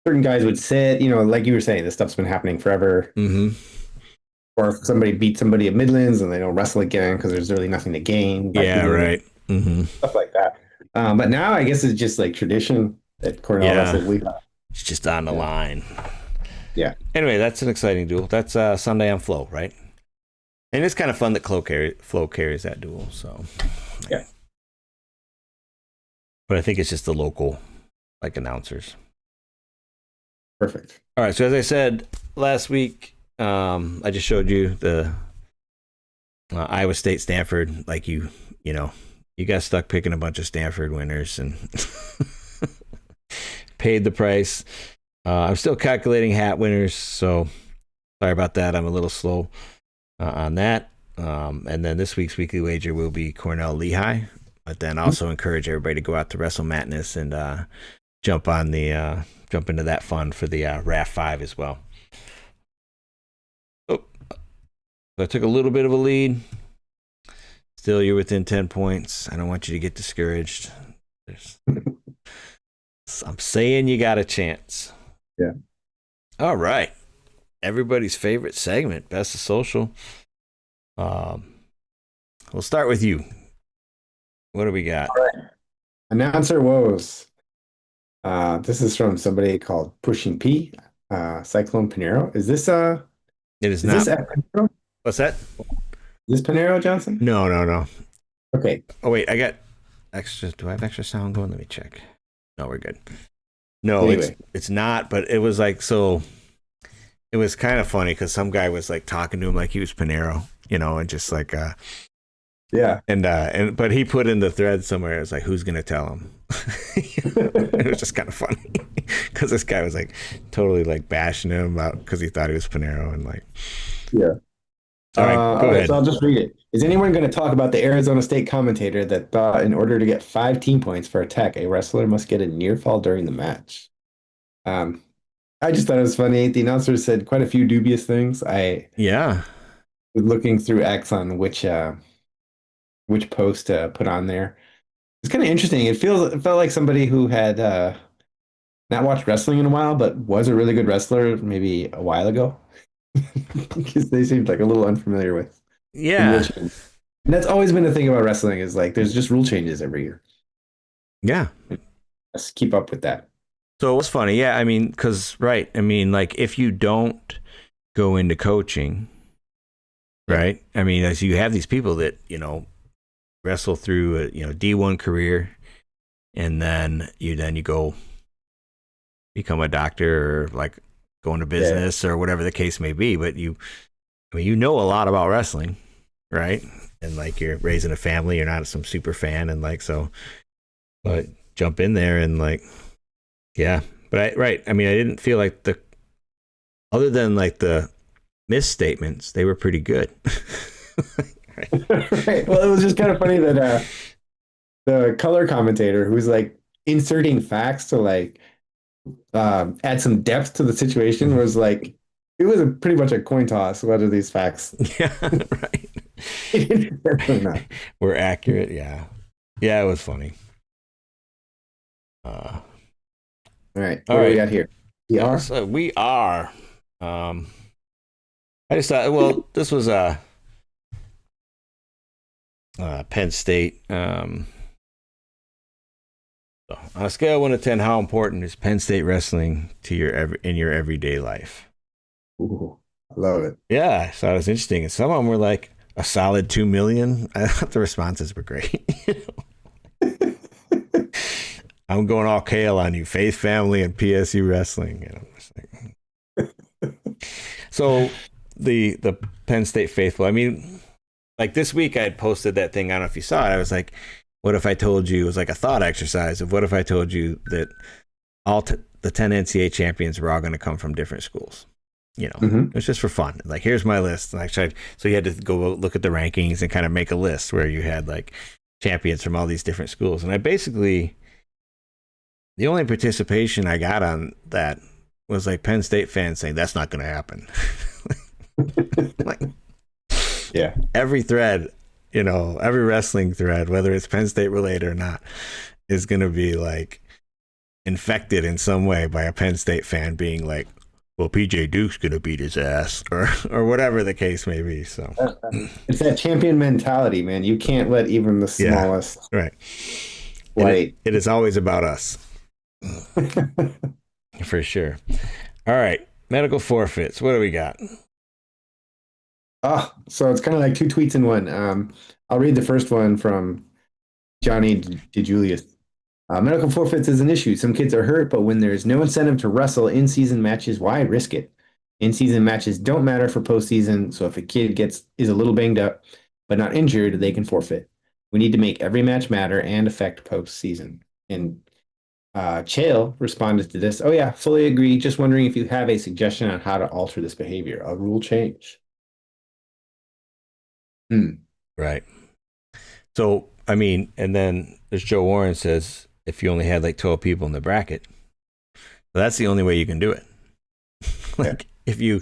certain guys would sit, you know, like you were saying, this stuff's been happening forever. Mm-hmm. Or if somebody beats somebody at Midlands and they don't wrestle again because there's really nothing to gain. Yeah, right. Mm-hmm. Stuff like that. But now I guess it's just like tradition that Cornell wrestled Lehigh. It's just on the line. Yeah. Anyway, that's an exciting duel. That's Sunday on Flow, right? And it's kind of fun that Flow carries that duel. So yeah. But I think it's just the local like announcers. Perfect. All right. So as I said last week, I just showed you the Iowa State Stanford. Like you know, you got stuck picking a bunch of Stanford winners and paid the price. I'm still calculating hat winners, so sorry about that. I'm a little slow on that. And then this week's weekly wager will be Cornell Lehigh, but then also encourage everybody to go out to Wrestle Madness and jump into that fun for the RAF 5 as well. Oh, I took a little bit of a lead. Still, you're within 10 points. I don't want you to get discouraged. I'm saying you got a chance. Yeah. All right. Everybody's favorite segment, Best of Social. We'll start with you. What do we got? All right. Announcer woes. This is from somebody called Pushing P, Cyclone Panero. Is this It is not. this F Panero? What's that? Is this Panero Johnson? No. Okay. Oh wait, I got extra. Do I have extra sound going? Let me check. No, we're good. No, Anyway. it's not. But it was like so. It was kind of funny because some guy was like talking to him like he was Panero, and just like Yeah. and but he put in the thread somewhere. It was like, who's gonna tell him? It was just kind of funny because this guy was like totally like bashing him about because he thought he was Panero and like. Yeah. All right, go ahead. So I'll just read it. Is anyone going to talk about the Arizona State commentator that thought in order to get 5 team points for a tech, a wrestler must get a near fall during the match? I just thought it was funny. The announcer said quite a few dubious things. I Yeah. was looking through X on which post to put on there. It's kind of interesting. It felt like somebody who had not watched wrestling in a while, but was a really good wrestler maybe a while ago. Because they seemed like a little unfamiliar with the rule Yeah. change. And that's always been the thing about wrestling is like there's just rule changes every year. Yeah. Let's keep up with that. So it was funny. Yeah. I mean, because, right. I mean, like if you don't go into coaching, right? I mean, as you have these people that, wrestle through a, D1 career and then you go become a doctor or like go into business or whatever the case may be. But you know a lot about wrestling, right? And like you're raising a family, you're not some super fan. And like, so, but jump in there and like, yeah. But I mean, I didn't feel like other than like the misstatements, they were pretty good. Right. Well, it was just kind of funny that the color commentator who's like inserting facts to like add some depth to the situation was like it was pretty much a coin toss whether these facts Yeah, right. or not. Were accurate. Yeah, it was funny. All right, all what do right. we got here? PR? So we are. I just thought, well, this was Penn State. So on a scale of 1 to 10, how important is Penn State wrestling to in your everyday life? Ooh, I love it. Yeah, so it was interesting. And some of them were like a solid 2 million. I thought the responses were great. I'm going all kale on you, Faith Family and PSU Wrestling. And I'm just like, so the Penn State faithful. I mean, like this week I had posted that thing. I don't know if you saw it. I was like, what if I told you, it was like a thought exercise of what if I told you that the 10 NCAA champions were all going to come from different schools? It was just for fun. Like, here's my list. And so you had to go look at the rankings and kind of make a list where you had like champions from all these different schools. And I basically, the only participation I got on that was like Penn State fans saying that's not going to happen. Like, Yeah. Every thread, every wrestling thread, whether it's Penn State related or not, is going to be like infected in some way by a Penn State fan being like, well, PJ Duke's going to beat his ass or whatever the case may be. So It's that champion mentality, man. You can't let even the smallest right. white. It is always about us. For sure. All right. Medical forfeits. What do we got? Oh, so it's kind of like 2 tweets in one. I'll read the first one from Johnny DeJulius. Medical forfeits is an issue. Some kids are hurt, but when there's no incentive to wrestle in-season matches, why risk it? In-season matches don't matter for postseason, so if a kid is a little banged up but not injured, they can forfeit. We need to make every match matter and affect postseason. And Chael responded to this. Oh yeah, fully agree. Just wondering if you have a suggestion on how to alter this behavior. A rule change. Hmm. Right. So, I mean, and then as Joe Warren says, if you only had like 12 people in the bracket, well, that's the only way you can do it. Yeah. Like if you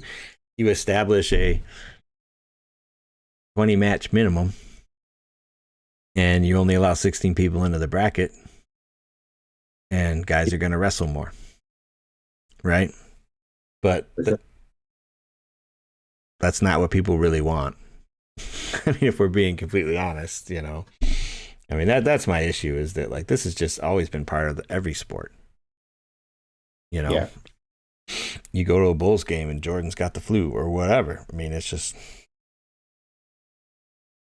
establish a 20 match minimum and you only allow 16 people into the bracket, and guys are going to wrestle more. Right? But that's not what people really want. I mean, if we're being completely honest, you know. I mean, that's my issue, is that like this has just always been part of every sport. You know, Yeah. you go to a Bulls game and Jordan's got the flu or whatever. I mean, it's just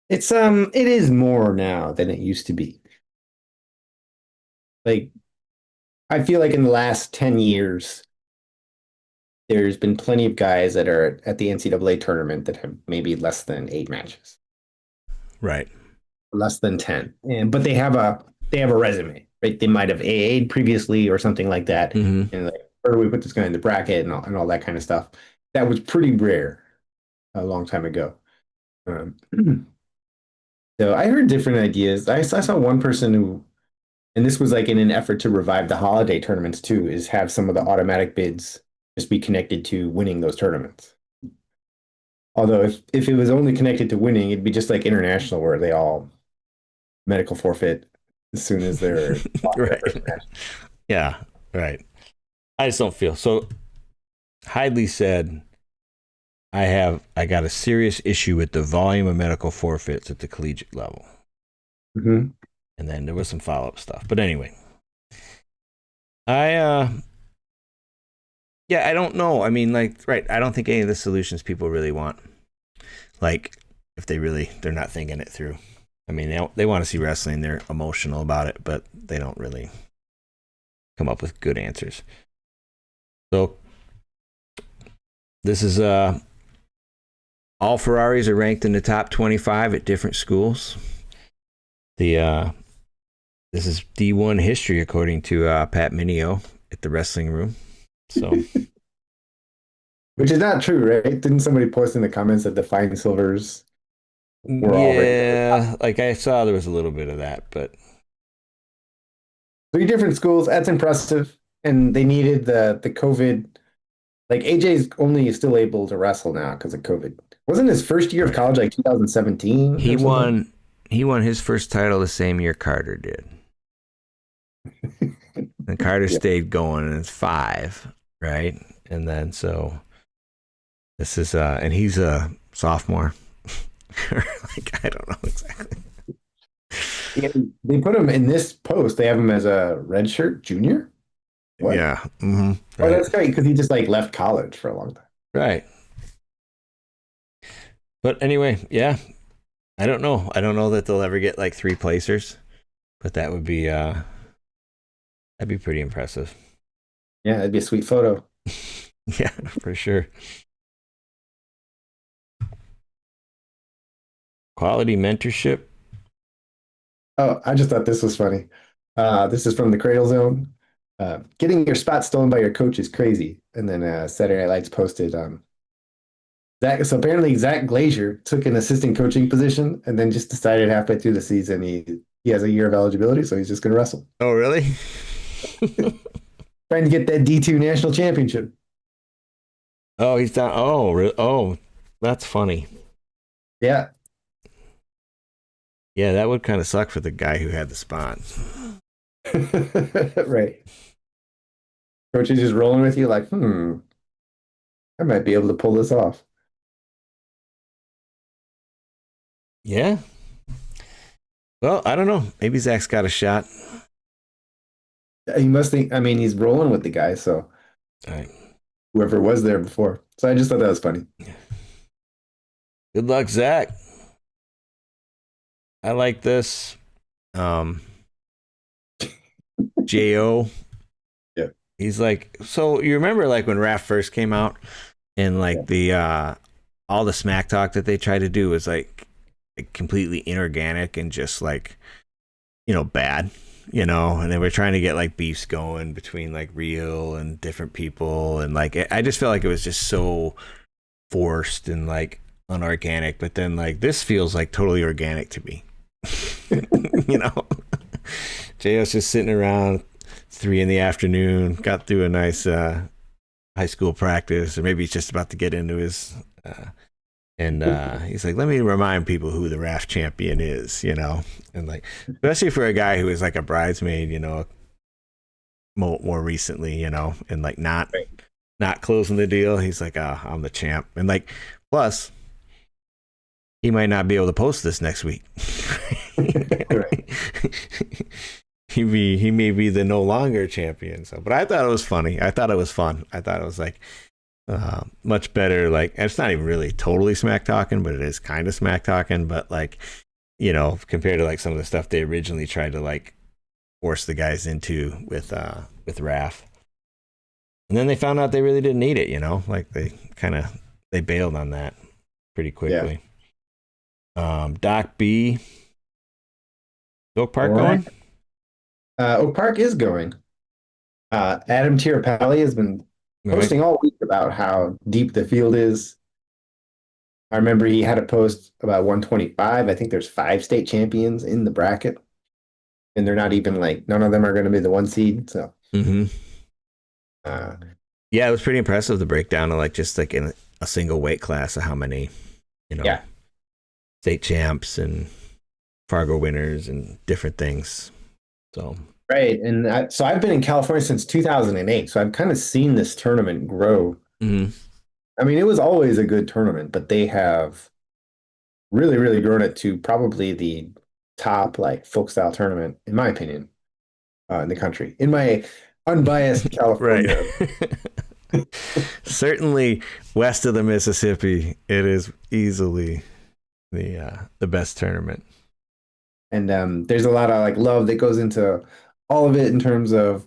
It is more now than it used to be. Like I feel like in the last 10 years, there's been plenty of guys that are at the NCAA tournament that have maybe less than 8 matches, right. less than 10. And but they have a resume, right? They might have AA'd previously or something like that. Mm-hmm. And like, where do we put this guy in the bracket and all that kind of stuff? That was pretty rare a long time ago. Um, so I heard different ideas. I saw one person who, and this was like in an effort to revive the holiday tournaments too, is have some of the automatic bids just be connected to winning those tournaments. Although if it was only connected to winning, it'd be just like international where they all medical forfeit as soon as they're off their first Right. match. Yeah. Right. I just don't feel so. Hidley said, I got a serious issue with the volume of medical forfeits at the collegiate level. Mm-hmm. And then there was some follow up stuff. But anyway, I yeah, I don't know. I mean, like, right, I don't think any of the solutions people really want. Like, if they're not thinking it through. I mean, they want to see wrestling, they're emotional about it, but they don't really come up with good answers. So this is all Ferraris are ranked in the top 25 at different schools. The this is D1 history according to Pat Minio at the Wrestling Room. So Which is not true, right? Didn't somebody post in the comments that the Fine Silvers were all rated at the top? yeah, like I saw there was a little bit of that, but 3 different schools. That's impressive. And they needed the COVID. Like AJ's only still able to wrestle now because of COVID. Wasn't his first year of right. college like 2017 He or something? won he won his first title the same year Carter did. And Carter Yeah. stayed going and it's 5, right? And then so this is and he's a sophomore. Like I don't know exactly. Yeah, they put him in this post. They have him as a redshirt junior. What? Yeah. Mm-hmm. Oh, Right. that's great because he just like left college for a long time. Right. But anyway, yeah. I don't know. I don't know that they'll ever get like 3 placers, but that'd be pretty impressive. Yeah, that'd be a sweet photo. Yeah, for sure. Quality mentorship. Oh, I just thought this was funny. This is from the Cradle Zone. Getting your spot stolen by your coach is crazy. And then Saturday Night Lights posted Zach. So apparently Zach Glazier took an assistant coaching position and then just decided halfway through the season he has a year of eligibility, so he's just going to wrestle. Oh, really? Trying to get that D2 national championship. Oh, he's down. Oh, oh, that's funny. Yeah. Yeah, that would kind of suck for the guy who had the spot. Right. Coach is just rolling with you like, I might be able to pull this off. Yeah. Well, I don't know. Maybe Zach's got a shot. He must think, I mean, he's rolling with the guy, so All right. whoever was there before. So I just thought that was funny. Good luck, Zach. I like this. Jo. Yeah. He's like, so you remember like when Raph first came out and like the all the smack talk that they tried to do was like completely inorganic and just like, you know, bad. and they were trying to get like beefs going between like real and different people, and like I just felt like it was just so forced and like unorganic. But then like this feels like totally organic to me. you know, JO's just sitting around 3 PM, got through a nice high school practice, or maybe he's just about to get into his. And he's like, let me remind people who the RAF champion is, and like, especially for a guy who is like a bridesmaid, more recently, and like not closing the deal. He's like, I'm the champ. And like, plus, he might not be able to post this next week. He may be the no longer champion. So, but I thought it was funny. I thought it was fun. I thought it was like, much better. Like, it's not even really totally smack talking, but it is kind of smack talking. But like, compared to like some of the stuff they originally tried to like force the guys into with RAF, and then they found out they really didn't need it. Like they bailed on that pretty quickly. Yeah. Doc B, Oak Park going? Oak Park is going. Adam Tirapelli has been posting all week about how deep the field is. I remember he had a post about 125. I think there's 5 state champions in the bracket, and they're not even like, none of them are going to be the 1 seed. So, yeah, it was pretty impressive, the breakdown of like just like in a single weight class of how many, state champs and Fargo winners and different things. So. Right. And so I've been in California since 2008. So I've kind of seen this tournament grow. Mm-hmm. I mean, it was always a good tournament, but they have really, really grown it to probably the top like folk style tournament, in my opinion, in the country. In my unbiased California. Certainly west of the Mississippi, it is easily the best tournament. And there's a lot of like love that goes into all of it in terms of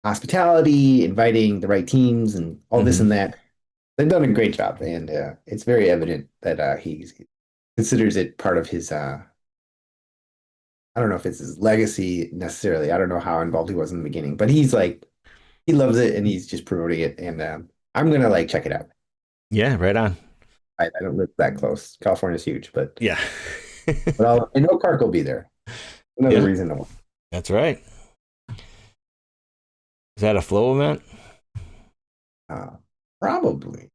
hospitality, inviting the right teams, and all this and that. They've done a great job, and it's very evident that he considers it part of his. I don't know if it's his legacy necessarily. I don't know how involved he was in the beginning, but he's like, he loves it, and he's just promoting it. And I'm gonna like check it out. Yeah, right on. I don't live that close. California's huge, but yeah. But I know Clark will be there. Another reason to watch. That's right. Is that a flow event? Probably.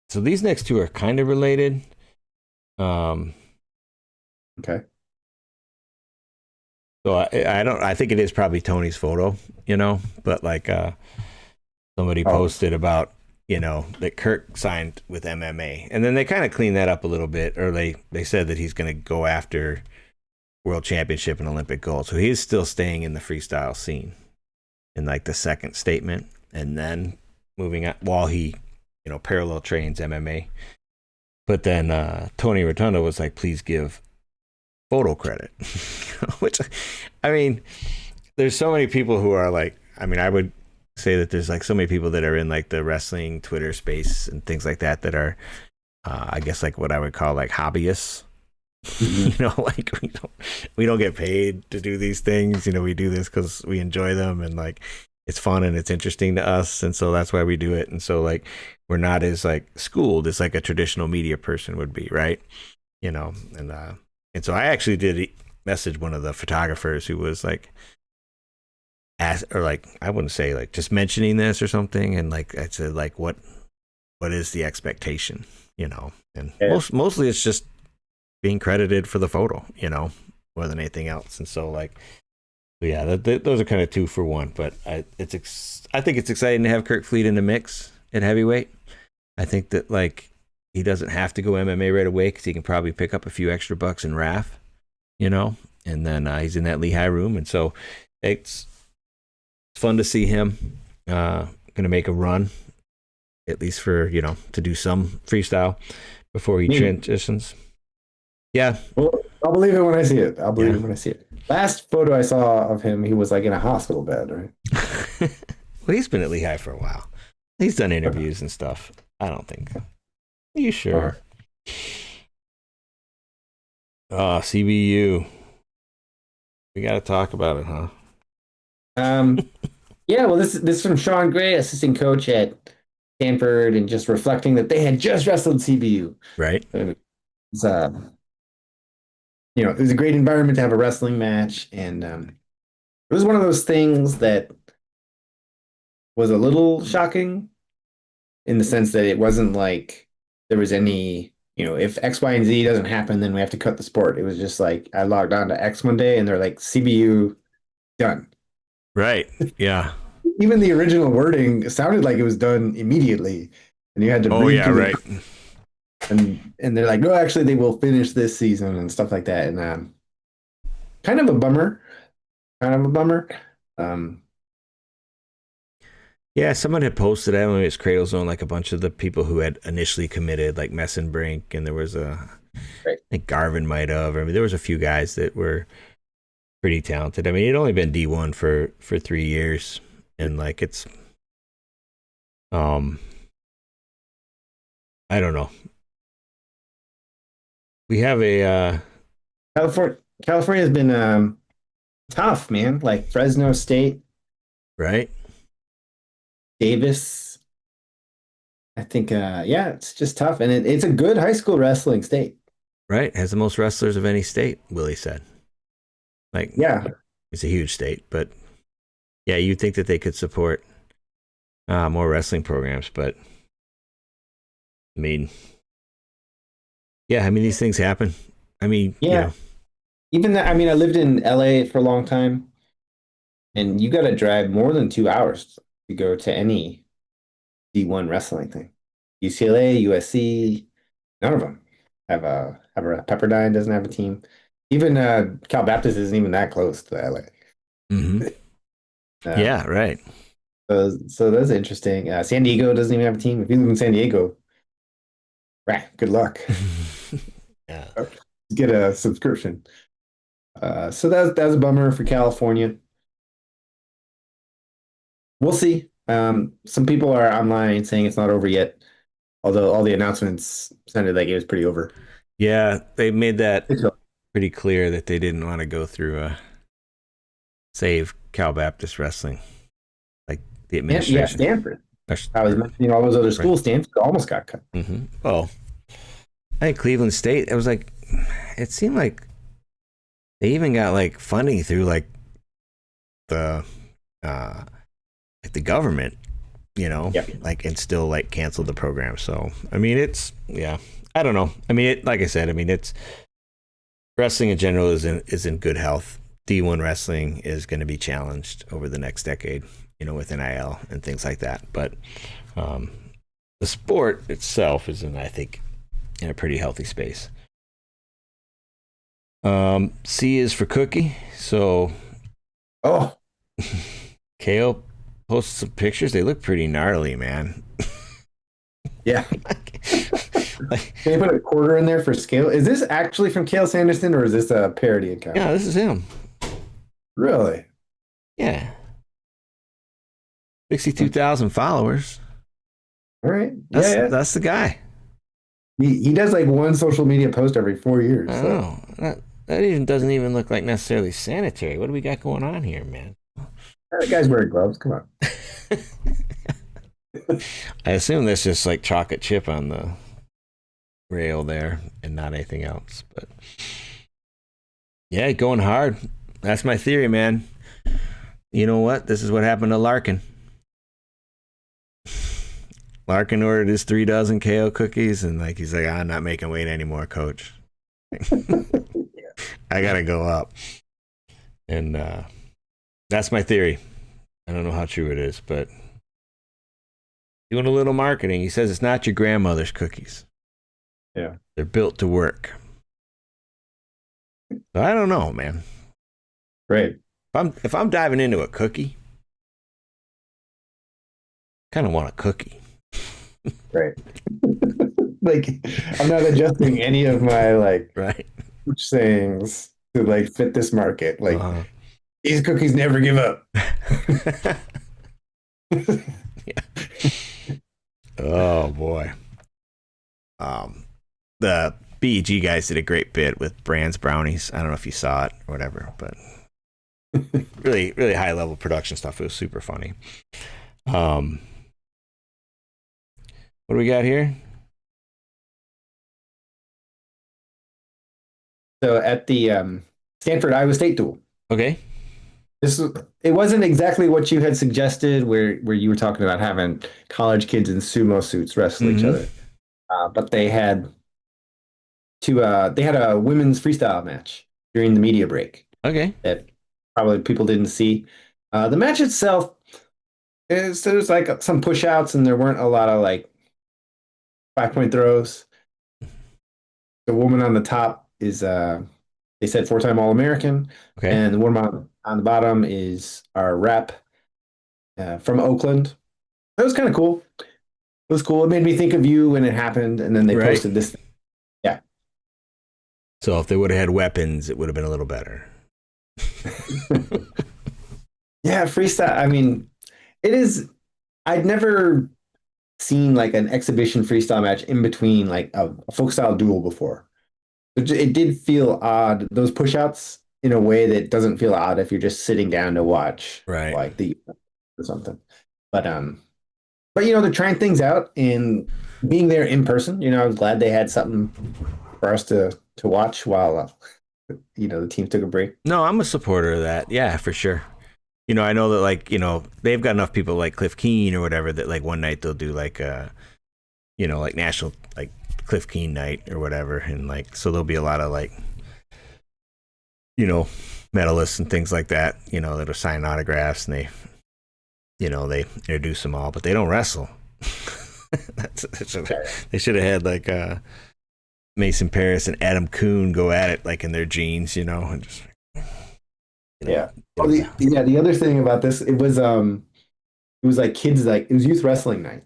So these next 2 are kind of related. Okay. So I think it is probably Tony's photo, but like somebody posted about, that Kirk signed with MMA, and then they kind of cleaned that up a little bit, or they said that he's going to go after World Championship and Olympic gold. So he's still staying in the freestyle scene in like the second statement, and then moving on while he, parallel trains MMA. But then Tony Rotundo was like, please give photo credit, which, I mean, there's so many people who are like, I would say that there's like so many people that are in like the wrestling Twitter space and things like that are, I guess like what I would call like hobbyists. Like we don't get paid to do these things. We do this because we enjoy them, and like it's fun and it's interesting to us, and so that's why we do it. And so like we're not as like schooled as like a traditional media person would be, right? And so I actually did message one of the photographers who was like I wouldn't say like just mentioning this or something, and like I said like what is the expectation, and mostly it's just being credited for the photo, more than anything else. And so like, yeah, those are kind of 2 for 1, but I think it's exciting to have Kirk Fleet in the mix at heavyweight. I think that like he doesn't have to go MMA right away, because he can probably pick up a few extra bucks in RAF, and then he's in that Lehigh room. And so it's fun to see him going to make a run, at least for, to do some freestyle before he transitions. Yeah. Well, I'll believe it when I see it. Last photo I saw of him, he was like in a hospital bed, right? Well, he's been at Lehigh for a while. He's done interviews and stuff. I don't think. Are you sure? CBU. We got to talk about it, huh? Um, yeah, well, this is from Sean Gray, assistant coach at Stanford, and just reflecting that they had just wrestled CBU. Right. It's it was a great environment to have a wrestling match, and it was one of those things that was a little shocking in the sense that it wasn't like there was any, if X, Y, and Z doesn't happen, then we have to cut the sport. It was just like I logged on to X one day and they're like CBU done. Right. Yeah. Even the original wording sounded like it was done immediately, and you had to Oh read yeah. through Right. and they're like, no, actually, they will finish this season and stuff like that, and kind of a bummer, kind of a bummer. Um, Yeah. Someone had posted, I don't know, it's Cradle Zone, like a bunch of the people who had initially committed, like Messenbrink, and there was right. I think Garvin might have. I mean, there was a few guys that were pretty talented. I mean, it'd only been D1 for 3 years, and like um, I don't know. We have a California has been tough, man. Like Fresno State, right. Davis. I think, yeah, it's just tough, and it's a good high school wrestling state. Right, has the most wrestlers of any state, Willie said. Like, Yeah, it's a huge state, but yeah, you'd think that they could support more wrestling programs, but I mean, yeah, I mean, these things happen. I mean, yeah. Even that, I mean, I lived in LA for a long time, and you got to drive more than 2 hours to go to any D1 wrestling thing. UCLA, USC, none of them have a Pepperdine doesn't have a team. Even Cal Baptist isn't even that close to LA. Mm-hmm. Um, Yeah, right. so that's interesting. San Diego doesn't even have a team. If you live in San Diego, right, good luck. Yeah. Get a subscription. So that's a bummer for California. We'll see. Some people are online saying it's not over yet, although all the announcements sounded like it was pretty over. Yeah, they made that pretty clear that they didn't want to go through save Cal Baptist Wrestling, like the administration. Yeah, Stanford. I was mentioning all those other schools. Right. Stanford almost got cut. Mm-hmm. Oh, I think Cleveland State. It was like, it seemed like they even got like funding through like the government, Yep. like, and still like canceled the program. So I mean, it's, yeah, I don't know. I mean, like I said, I mean, it's wrestling in general is in good health. D1 wrestling is going to be challenged over the next decade, with NIL and things like that. But the sport itself is I think, in a pretty healthy space. C is for cookie. So, KO posted some pictures. They look pretty gnarly, man. Yeah. Can you put a quarter in there for scale? Is this actually from Kale Sanderson, or is this a parody account? Yeah, this is him. Really? Yeah. 62,000 followers. All right. That's the guy. He does like one social media post every 4 years. I know. That even doesn't even look like necessarily sanitary. What do we got going on here, man? That guy's wearing gloves. Come on. I assume that's just like chocolate chip on the rail there and not anything else. But yeah, going hard. That's my theory, man. You know what? This is what happened to Larkin. Larkin ordered his 3 dozen KO cookies, and like he's like, I'm not making weight anymore, coach. I gotta go up. And that's my theory. I don't know how true it is, but doing a little marketing. He says it's not your grandmother's cookies. Yeah. They're built to work. So I don't know, man. Right. If I'm diving into a cookie, kind of want a cookie. Right. Like, I'm not adjusting any of my right sayings to like fit this market. Like, these cookies never give up. Yeah. Oh boy. The BEG guys did a great bit with Brand's Brownies. I don't know if you saw it or whatever, but really, really high level production stuff. It was super funny. What do we got here? So at the Stanford Iowa State duel. Okay. It wasn't exactly what you had suggested, where you were talking about having college kids in sumo suits wrestle each other, but they had they had a women's freestyle match during the media break. Okay. That probably people didn't see. The match itself there's like some push outs, and there weren't a lot of like 5-point throws. The woman on the top is they said 4-time All-American, Okay. and the woman on the bottom is our rep from Oakland. That was kind of cool. It was cool. It made me think of you when it happened, and then they posted this thing. Yeah. So if they would have had weapons, it would have been a little better. Yeah, freestyle. I mean, it is. I'd never seen like an exhibition freestyle match in between like a folk style duel before. It did feel odd. Those push outs in a way that doesn't feel odd if you're just sitting down to watch, Right? Like the or something. But you know, they're trying things out, and being there in person. You know, I was glad they had something for us to watch while you know the team took a break. No, I'm a supporter of that. Yeah, for sure. You know, I know that like, you know, they've got enough people like Cliff Keen or whatever that like one night they'll do like you know, like national like Cliff Keen night or whatever, and like so there'll be a lot of like, you know, medalists and things like that, you know, that'll sign autographs, and they, you know, they introduce them all, but they don't wrestle. They should have had like Mason Paris and Adam Kuhn go at it like in their jeans, you know, and just Yeah. Oh, the other thing about this, it was like kids, like it was youth wrestling night,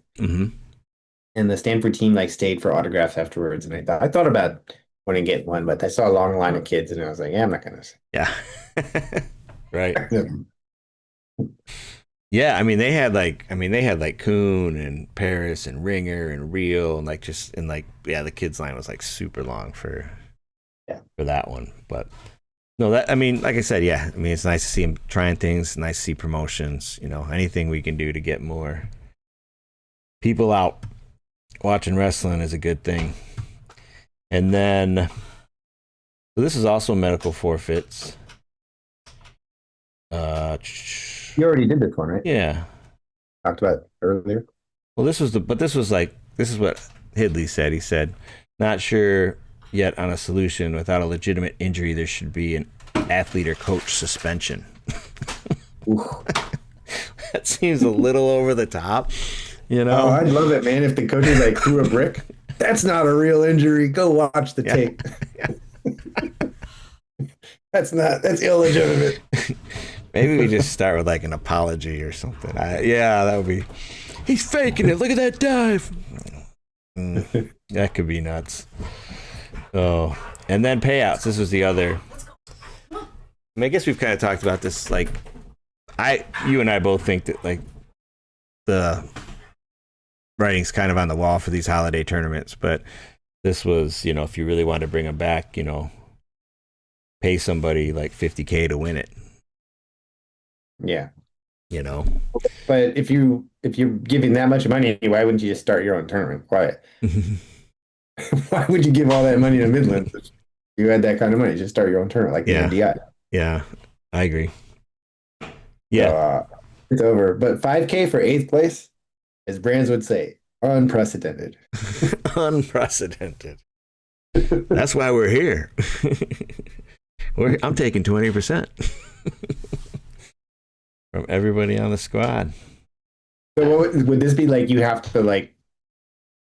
and the Stanford team like stayed for autographs afterwards, and I thought about wanting to get one, but I saw a long line of kids, and I was like, yeah, I'm not gonna say. Yeah. Right. Yeah, I mean they had like Kuhn and Paris and Ringer and Real and like just and like the kids line was like super long for that one, but. No, that I mean, like I said, yeah. I mean, it's nice to see him trying things. Nice to see promotions. You know, anything we can do to get more people out watching wrestling is a good thing. And then, so this is also medical forfeits. You already did this one, right? Yeah, talked about it earlier. Well, this is what Hidley said. He said, not sure yet on a solution. Without a legitimate injury, there should be an athlete or coach suspension. That seems a little over the top, you know. Oh, I'd love it, man. If the coaches like threw a brick, that's not a real injury. Go watch the tape. That's illegitimate. Maybe we just start with like an apology or something. That would be. He's faking it. Look at that dive. That could be nuts. Oh, and then payouts. This was the other. I mean, I guess we've kind of talked about this. Like, you and I both think that like the writing's kind of on the wall for these holiday tournaments. But this was, you know, if you really want to bring them back, you know, pay somebody like $50K to win it. Yeah. You know. But if you're giving that much money, why wouldn't you just start your own tournament? Why? Why would you give all that money to Midland? If you had that kind of money, just start your own tournament like the NDI. Yeah, I agree. Yeah. So, it's over. But 5K for 8th place, as Brands would say, unprecedented. Unprecedented. That's why we're here. I'm taking 20% from everybody on the squad. So would this be like? You have to like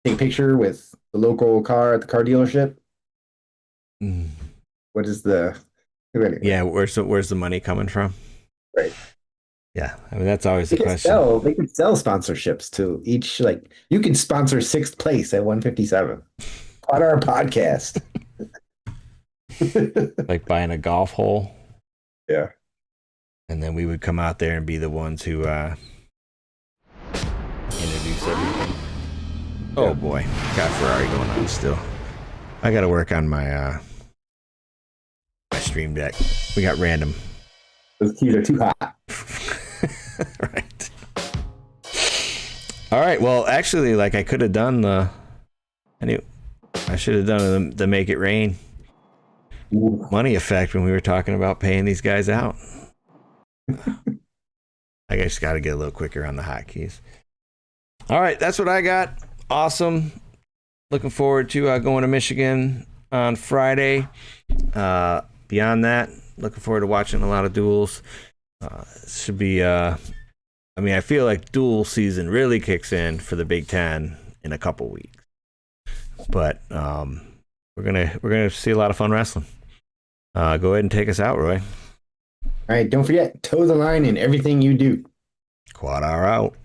take a picture with the local car at the car dealership? What is the? Anyway. Yeah, where's the money coming from? Right. Yeah, I mean that's always the question. They could sell sponsorships to each. Like you could sponsor 6th place at 157. QuadR podcast. Like buying a golf hole. Yeah. And then we would come out there and be the ones who introduce everything. Oh boy, got Ferrari going on still. I got to work on my my Stream Deck. We got random. Those keys are too hot. Right. All right. Well, actually, like I could have done the. I should have done the Make It Rain money effect when we were talking about paying these guys out. I just got to get a little quicker on the hotkeys. All right, that's what I got. Awesome. Looking forward to going to Michigan on Friday. Beyond that, looking forward to watching a lot of duels. Should be. I feel like duel season really kicks in for the Big Ten in a couple weeks. But we're gonna see a lot of fun wrestling. Go ahead and take us out, Roy. All right, don't forget, toe the line in everything you do. QuadR out.